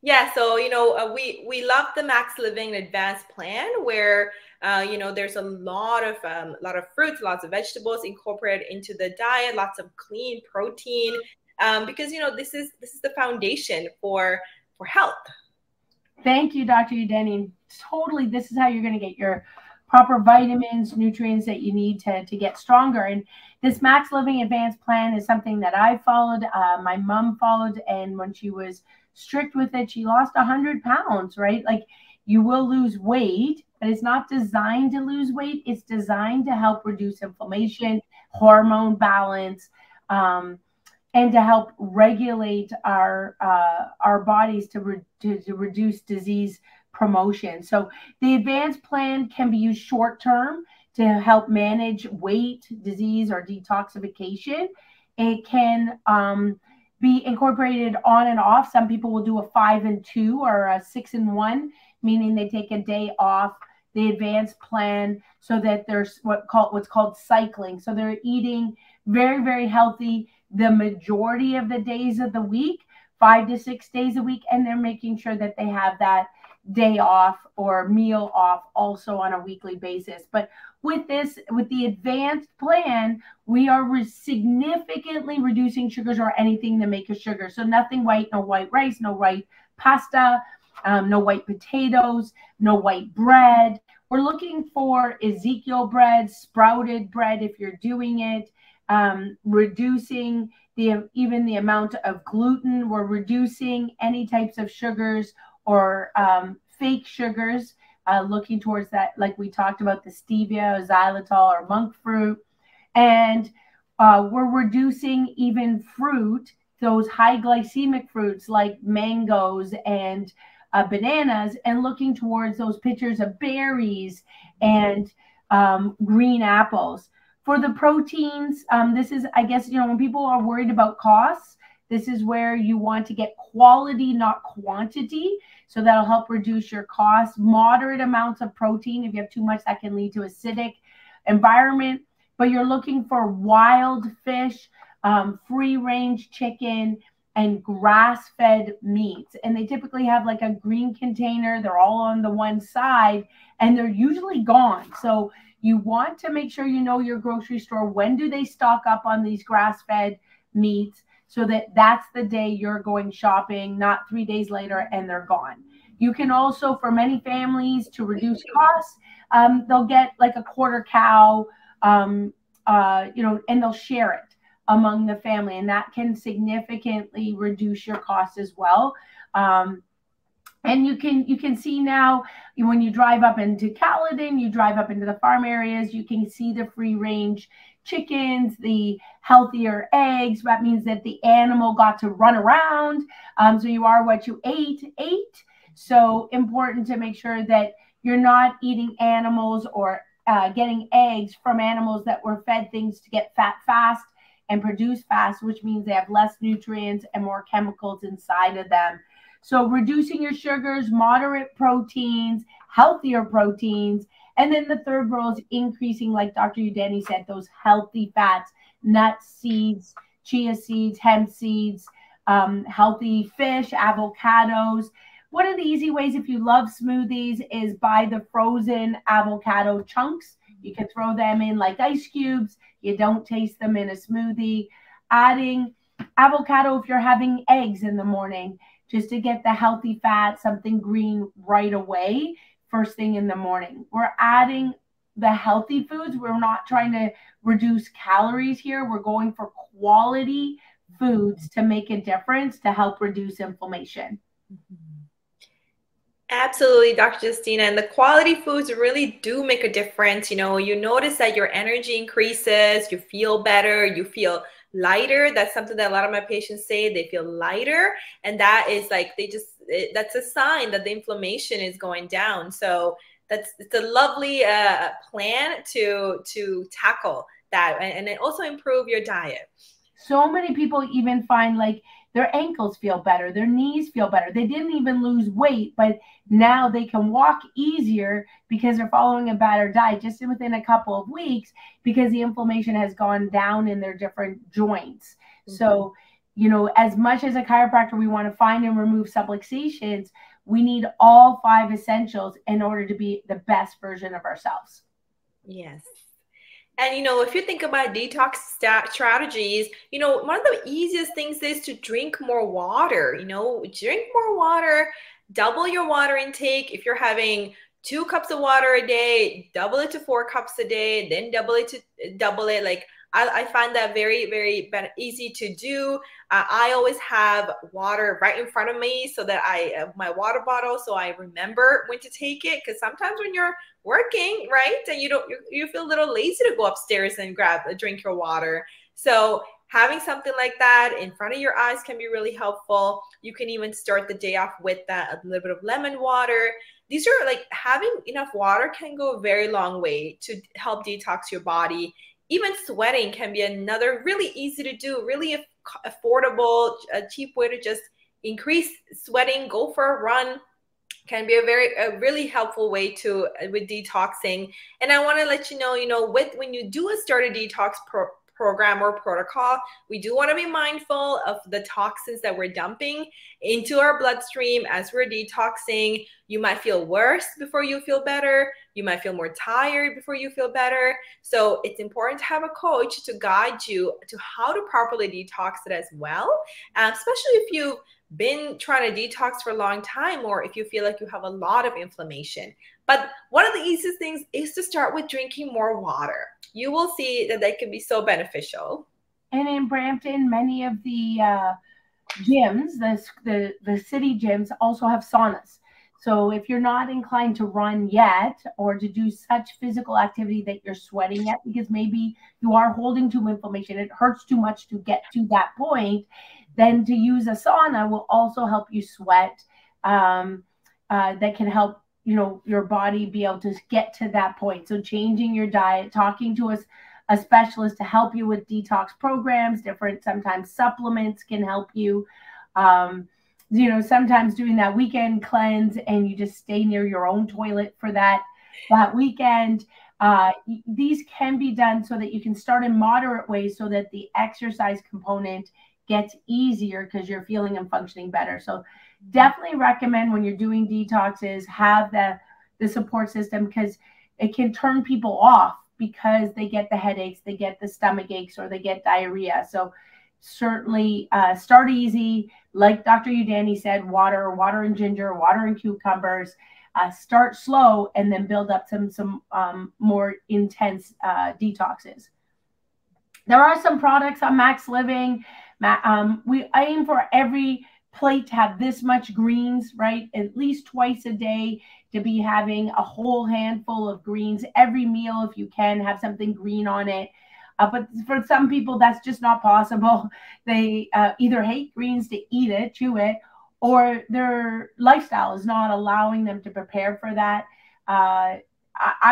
Yeah, so, you know, we love the Max Living Advanced Plan, where, you know, there's a lot of fruits, lots of vegetables incorporated into the diet, lots of clean protein, because, you know, this is the foundation for health. Thank you, Dr. Udani. Totally, this is how you're going to get your proper vitamins, nutrients that you need to get stronger. And this Max Living Advanced Plan is something that I followed. My mom followed, and when she was strict with it, she lost 100 pounds, right? Like, you will lose weight, but it's not designed to lose weight. It's designed to help reduce inflammation, hormone balance, and to help regulate our bodies to reduce disease promotion. So the advanced plan can be used short term to help manage weight, disease, or detoxification. It can be incorporated on and off. Some people will do a 5 and 2 or a 6 and 1, meaning they take a day off the advanced plan so that there's what's called cycling. So they're eating very, very healthy the majority of the days of the week, 5 to 6 days a week, and they're making sure that they have that day off or meal off also on a weekly basis. But with the advanced plan, we are significantly reducing sugars or anything to make a sugar. So nothing white, no white rice, no white pasta, no white potatoes, no white bread. We're looking for Ezekiel bread, sprouted bread if you're doing it, reducing even the amount of gluten. We're reducing any types of sugars or fake sugars, looking towards that, like we talked about, the stevia, xylitol, or monk fruit. And we're reducing even fruit, those high glycemic fruits like mangoes and bananas, and looking towards those pictures of berries and green apples. For the proteins, this is, I guess, when people are worried about costs, this is where you want to get quality, not quantity. So that'll help reduce your costs. Moderate amounts of protein. If you have too much, that can lead to acidic environment. But you're looking for wild fish, free-range chicken, and grass-fed meats. And they typically have like a green container. They're all on the one side, and they're usually gone. So you want to make sure you know your grocery store. When do they stock up on these grass-fed meats? So that's the day you're going shopping, not 3 days later and they're gone. You can also, for many families, to reduce costs, they'll get like a quarter cow, and they'll share it among the family, and that can significantly reduce your costs as well. And you can see now when you drive up into Caledon, you drive up into the farm areas, you can see the free range chickens, the healthier eggs. That means that the animal got to run around. So you are what you ate. So important to make sure that you're not eating animals or getting eggs from animals that were fed things to get fat fast and produce fast, which means they have less nutrients and more chemicals inside of them. So reducing your sugars, moderate proteins, healthier proteins. And then the third rule is increasing, like Dr. Udani said, those healthy fats, nuts, seeds, chia seeds, hemp seeds, healthy fish, avocados. One of the easy ways, if you love smoothies, is buy the frozen avocado chunks. You can throw them in like ice cubes. You don't taste them in a smoothie. Adding avocado if you're having eggs in the morning, just to get the healthy fat, something green right away, first thing in the morning. We're adding the healthy foods. We're not trying to reduce calories here. We're going for quality foods to make a difference to help reduce inflammation. Absolutely, Dr. Justine. And the quality foods really do make a difference. You notice that your energy increases, you feel better, you feel lighter. That's something that a lot of my patients say. They feel lighter, and that is like that's a sign that the inflammation is going down. So it's a lovely plan to tackle that, and then also improve your diet. So many people even find like their ankles feel better, their knees feel better. They didn't even lose weight, but now they can walk easier because they're following a better diet just within a couple of weeks, because the inflammation has gone down in their different joints. Mm-hmm. So, as much as a chiropractor, we want to find and remove subluxations, we need all 5 essentials in order to be the best version of ourselves. Yes. And, if you think about detox strategies, one of the easiest things is to drink more water. Drink more water, double your water intake. If you're having 2 cups of water a day, double it to 4 cups a day, then double it. Like I find that very, very easy to do. I always have water right in front of me so that I have my water bottle, so I remember when to take it. Because sometimes when you're working, right, and you feel a little lazy to go upstairs and drink your water. So having something like that in front of your eyes can be really helpful. You can even start the day off with a little bit of lemon water. These are like, having enough water can go a very long way to help detox your body. Even sweating can be another really easy to do, really affordable, a cheap way to just increase sweating. Go for a run can be a really helpful way to with detoxing. And I want to let you know, when you do start a detox program or protocol, we do want to be mindful of the toxins that we're dumping into our bloodstream as we're detoxing. You might feel worse before you feel better. You might feel more tired before you feel better. So it's important to have a coach to guide you to how to properly detox it as well, especially if you've been trying to detox for a long time, or if you feel like you have a lot of inflammation. But one of the easiest things is to start with drinking more water. You will see that they can be so beneficial. And in Brampton, many of the gyms, the city gyms, also have saunas. So if you're not inclined to run yet, or to do such physical activity that you're sweating yet, because maybe you are holding too much inflammation, it hurts too much to get to that point, then to use a sauna will also help you sweat. That can help your body be able to get to that point. So changing your diet, talking to a specialist to help you with detox programs, sometimes supplements can help you. Sometimes doing that weekend cleanse and you just stay near your own toilet for that weekend. These can be done so that you can start in moderate ways, so that the exercise component gets easier because you're feeling and functioning better. So definitely recommend, when you're doing detoxes, have the support system, because it can turn people off because they get the headaches, they get the stomach aches, or they get diarrhea. So certainly start easy. Like Dr. Udani said, water and ginger, water and cucumbers. Start slow and then build up some more intense detoxes. There are some products on Max Living. We aim for every plate to have this much greens, right? At least twice a day, to be having a whole handful of greens. Every meal, if you can, have something green on it. But for some people, that's just not possible. They either hate greens to eat it, chew it, or their lifestyle is not allowing them to prepare for that. I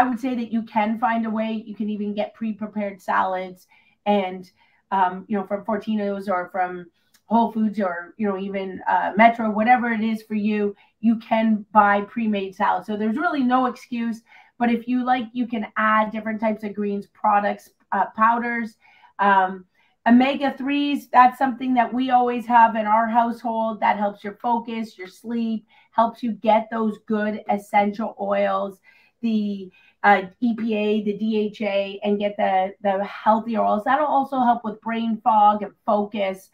would say that you can find a way. You can even get pre-prepared salads, and from Fortino's or from Whole Foods, or even Metro, whatever it is for you, you can buy pre-made salads. So there's really no excuse. But if you like, you can add different types of greens products, powders, omega-3s. That's something that we always have in our household. That helps your focus, your sleep, helps you get those good essential oils, the EPA, the DHA, and get the healthy oils. That'll also help with brain fog and focus.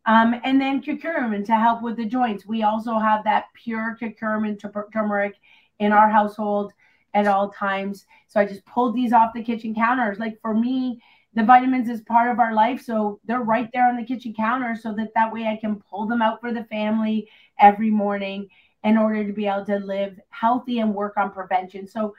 And then curcumin to help with the joints. We also have that pure curcumin turmeric in our household at all times. So I just pulled these off the kitchen counters. Like, for me, the vitamins is part of our life. So they're right there on the kitchen counter, so that way I can pull them out for the family every morning in order to be able to live healthy and work on prevention. So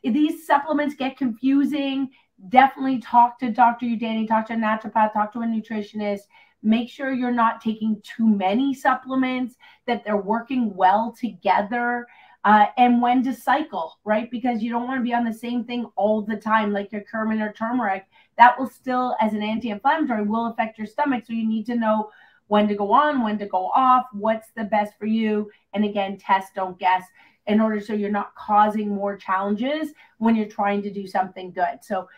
if these supplements get confusing, definitely talk to Dr. Udani, talk to a naturopath, talk to a nutritionist. Make sure you're not taking too many supplements, that they're working well together, and when to cycle, right? Because you don't want to be on the same thing all the time, like your curcumin or turmeric. That will still, as an anti-inflammatory, will affect your stomach. So you need to know when to go on, when to go off, what's the best for you. And again, test, don't guess, in order so you're not causing more challenges when you're trying to do something good. So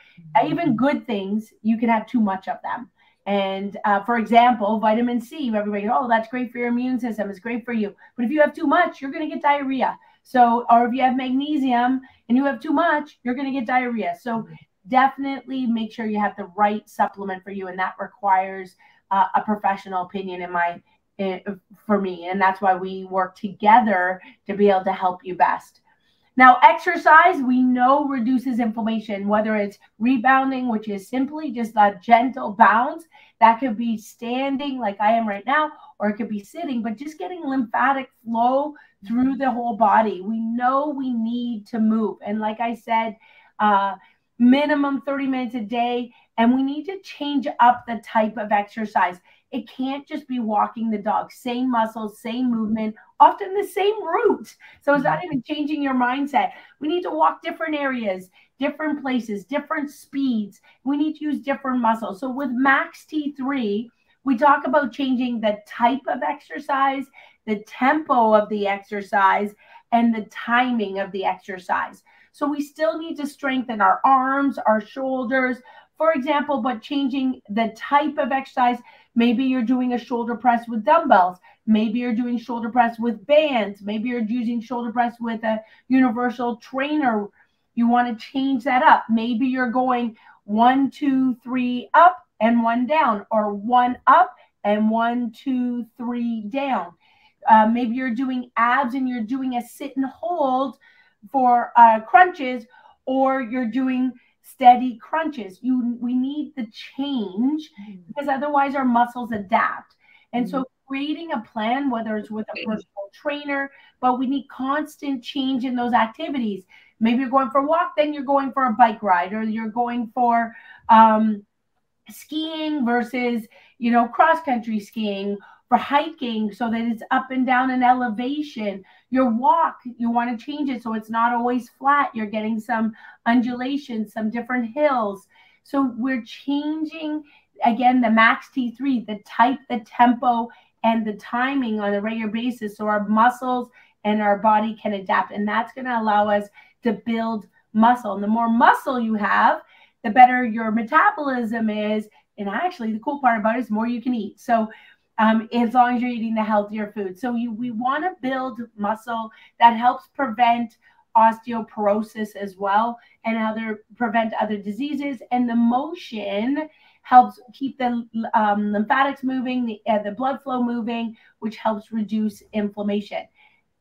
even good things, you can have too much of them. And for example, vitamin C, everybody, oh, that's great for your immune system. It's great for you. But if you have too much, you're going to get diarrhea. So, or if you have magnesium and you have too much, you're going to get diarrhea. So definitely make sure you have the right supplement for you. And that requires a professional opinion for me. And that's why we work together to be able to help you best. Now, exercise, we know, reduces inflammation, whether it's rebounding, which is simply just a gentle bounce. That could be standing like I am right now, or it could be sitting, but just getting lymphatic flow through the whole body. We know we need to move. And like I said, minimum 30 minutes a day, and we need to change up the type of exercise. It can't just be walking the dog, same muscles, same movement, often the same route. So it's not even changing your mindset. We need to walk different areas, different places, different speeds. We need to use different muscles. So with Max T3, we talk about changing the type of exercise, the tempo of the exercise, and the timing of the exercise. So we still need to strengthen our arms, our shoulders, for example, but changing the type of exercise. Maybe you're doing a shoulder press with dumbbells. Maybe you're doing shoulder press with bands. Maybe you're using shoulder press with a universal trainer. You want to change that up. Maybe you're going 1, 2, 3 up and 1 down, or 1 up and 1, 2, 3 down. Maybe you're doing abs and you're doing a sit and hold for crunches, or you're doing steady crunches. We need the change, because otherwise our muscles adapt. And so creating a plan, whether it's with a personal trainer, but we need constant change in those activities. Maybe you're going for a walk, then you're going for a bike ride, or you're going for skiing versus, cross-country skiing, for hiking, so that it's up and down in elevation. Your walk, you want to change it so it's not always flat. You're getting some undulation, some different hills. So we're changing, again, the Max T3, the type, the tempo, and the timing on a regular basis, so our muscles and our body can adapt. And that's going to allow us to build muscle. And the more muscle you have, the better your metabolism is. And actually, the cool part about it is the more you can eat. So as long as you're eating the healthier food. So we want to build muscle that helps prevent osteoporosis as well, and prevent other diseases. And the motion helps keep the lymphatics moving, the blood flow moving, which helps reduce inflammation.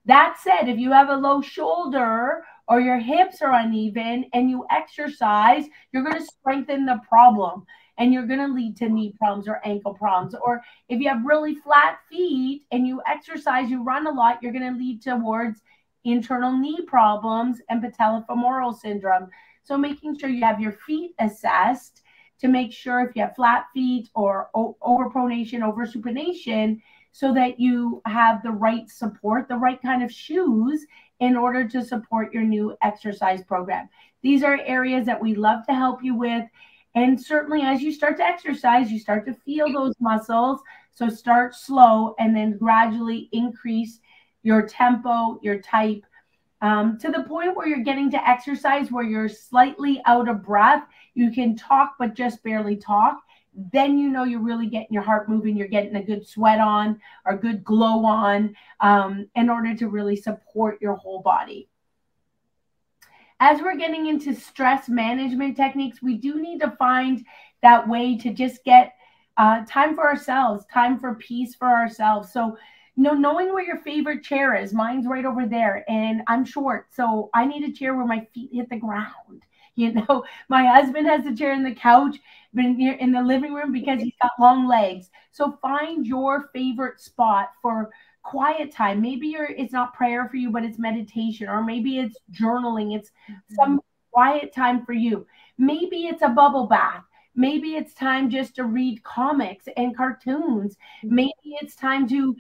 That said, if you have a low shoulder or your hips are uneven and you exercise, you're going to strengthen the problem. And you're going to lead to knee problems or ankle problems. Or if you have really flat feet and you exercise, you run a lot, you're going to lead towards internal knee problems and patellofemoral syndrome. So making sure you have your feet assessed to make sure if you have flat feet or overpronation, oversupination, so that you have the right support, the right kind of shoes in order to support your new exercise program. These are areas that we love to help you with. And certainly as you start to exercise, you start to feel those muscles. So start slow and then gradually increase your tempo, your type, to the point where you're getting to exercise where you're slightly out of breath. You can talk, but just barely talk. Then you're really getting your heart moving. You're getting a good sweat on or good glow on, in order to really support your whole body. As we're getting into stress management techniques, we do need to find that way to just get time for ourselves, time for peace for ourselves. So, knowing where your favorite chair is. Mine's right over there, and I'm short, so I need a chair where my feet hit the ground. My husband has a chair in the couch, but in the living room, because he's got long legs. So find your favorite spot for quiet time. Maybe it's not prayer for you, but it's meditation, or maybe it's journaling. It's some quiet time for you. Maybe it's a bubble bath. Maybe it's time just to read comics and cartoons. Maybe it's time to,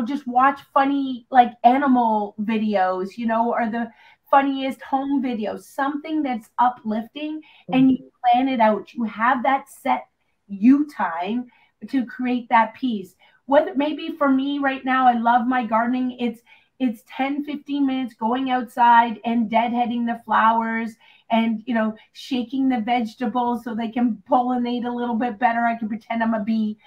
just watch funny, like animal videos, or the funniest home videos, something that's uplifting, and you plan it out. You have that set you time to create that peace. Whether maybe for me right now, I love my gardening. It's 10, 15 minutes going outside and deadheading the flowers and, shaking the vegetables so they can pollinate a little bit better. I can pretend I'm a bee,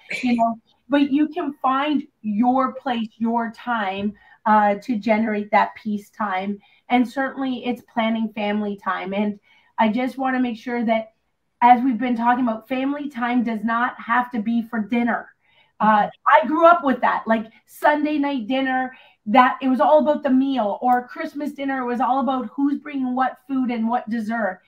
but you can find your place, your time to generate that peace time. And certainly it's planning family time. And I just want to make sure that, as we've been talking about, family time does not have to be for dinner. I grew up with that, like Sunday night dinner, that it was all about the meal, or Christmas dinner, it was all about who's bringing what food and what dessert.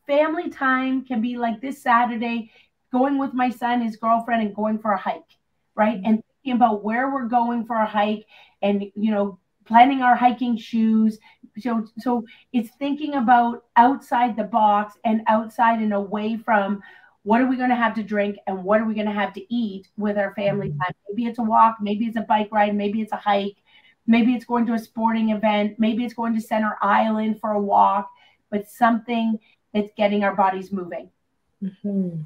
Family time can be like this Saturday, going with my son, his girlfriend, and going for a hike, right? And thinking about where we're going for a hike, and, you know, planning our hiking shoes. So it's thinking about outside the box and outside and away from what are we going to have to drink and what are we going to have to eat with our family time. Maybe it's a walk, maybe it's a bike ride, maybe it's a hike, maybe it's going to a sporting event, maybe it's going to Center Island for a walk, but something that's getting our bodies moving. Mm-hmm.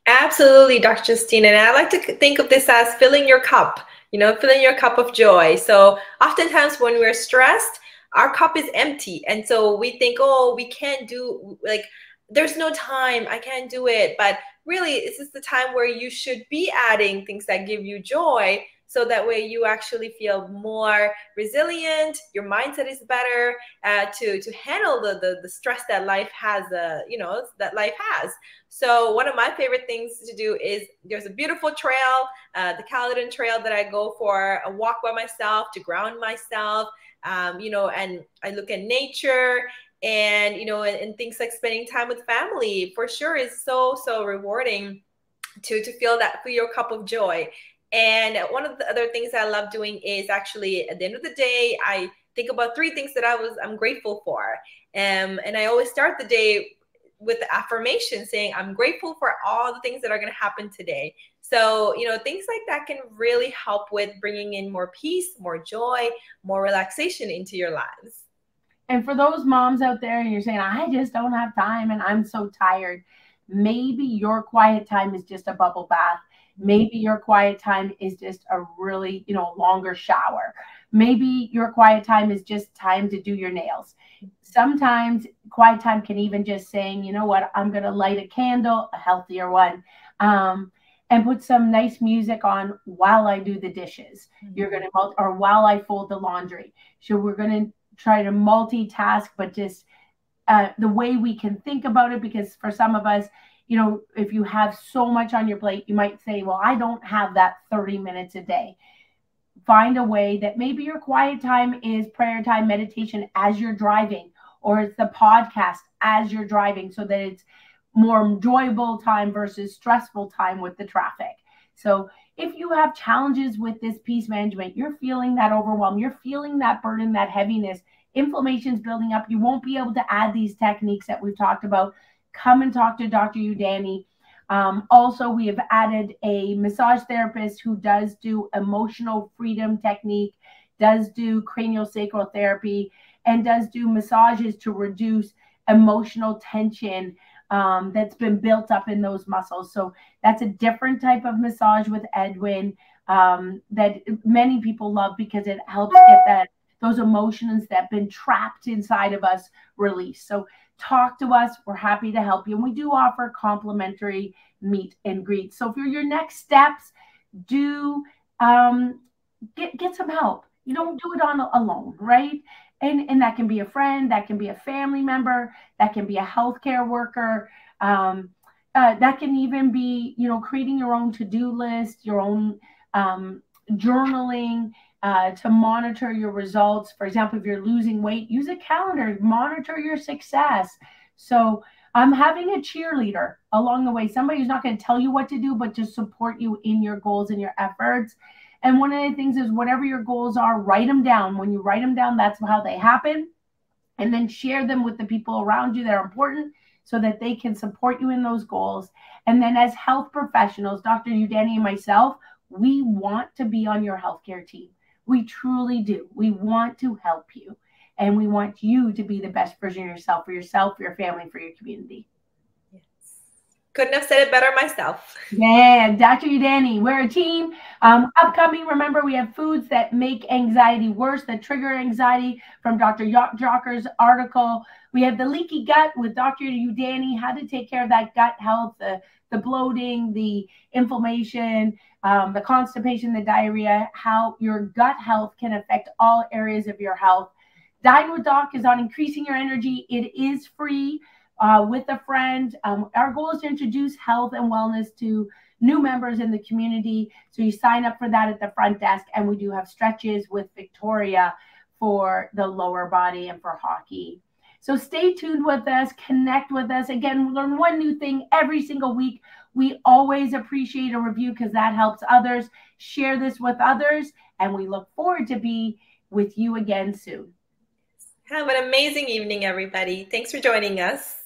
Absolutely, Dr. Justine. And I like to think of this as filling your cup, you know, filling your cup of joy. So oftentimes when we're stressed, our cup is empty. And so we think, oh, we can't do, like, there's no time, I can't do it. But really, this is the time where you should be adding things that give you joy. So that way you actually feel more resilient, your mindset is better to handle the stress that life has, you know, that life has. So one of my favorite things to do is, there's a beautiful trail, the Caledon Trail, that I go for a walk by myself to ground myself, you know, and I look at nature. And, you know, and things like spending time with family for sure is so rewarding to feel your cup of joy. And one of the other things I love doing is actually at the end of the day, I think about 3 things that I'm grateful for. And I always start the day with the affirmation saying, I'm grateful for all the things that are going to happen today. So, you know, things like that can really help with bringing in more peace, more joy, more relaxation into your lives. And for those moms out there, and you're saying, I just don't have time and I'm so tired, maybe your quiet time is just a bubble bath. Maybe your quiet time is just a really, you know, longer shower. Maybe your quiet time is just time to do your nails. Sometimes quiet time can even just saying, you know what, I'm going to light a candle, a healthier one, and put some nice music on while I do the dishes. You're going to, or while I fold the laundry. So we're going to try to multitask, but just the way we can think about it, because for some of us, you know, if you have so much on your plate, you might say, well, I don't have that 30 minutes a day. Find a way that maybe your quiet time is prayer time, meditation as you're driving, or it's the podcast as you're driving, so that it's more enjoyable time versus stressful time with the traffic. So if you have challenges with this peace management, you're feeling that overwhelm, you're feeling that burden, that heaviness, inflammation's building up, you won't be able to add these techniques that we've talked about. Come and talk to Dr. Udani. Also, we have added a massage therapist who does do emotional freedom technique, does do craniosacral therapy, and does do massages to reduce emotional tension that's been built up in those muscles. So that's a different type of massage with Edwin that many people love, because it helps get those emotions that have been trapped inside of us released. So talk to us. We're happy to help you. And we do offer complimentary meet and greet. So for your next steps, do get some help. You don't do it alone, right? And that can be a friend, that can be a family member, that can be a healthcare worker. That can even be, you know, creating your own to-do list, your own journaling to monitor your results. For example, if you're losing weight, use a calendar, monitor your success. So I'm having a cheerleader along the way, somebody who's not going to tell you what to do, but to support you in your goals and your efforts. And one of the things is, whatever your goals are, write them down. When you write them down, that's how they happen. And then share them with the people around you that are important, so that they can support you in those goals. And then as health professionals, Dr. Udani and myself, we want to be on your healthcare team. We truly do. We want to help you. And we want you to be the best version of yourself, for your family, for your community. Yes. Couldn't have said it better myself. Yeah, Dr. Udani, we're a team. Upcoming, remember, we have foods that make anxiety worse, that trigger anxiety, from Dr. Jocker's article. We have the leaky gut with Dr. Udani, how to take care of that gut health, the bloating, the inflammation, the constipation, the diarrhea, how your gut health can affect all areas of your health. Dine with Doc is on increasing your energy. It is free with a friend. Our goal is to introduce health and wellness to new members in the community. So you sign up for that at the front desk, and we do have stretches with Victoria for the lower body and for hockey. So stay tuned with us, connect with us. Again, learn one new thing every single week. We always appreciate a review because that helps others. Share this with others, and we look forward to be with you again soon. Have an amazing evening, everybody. Thanks for joining us.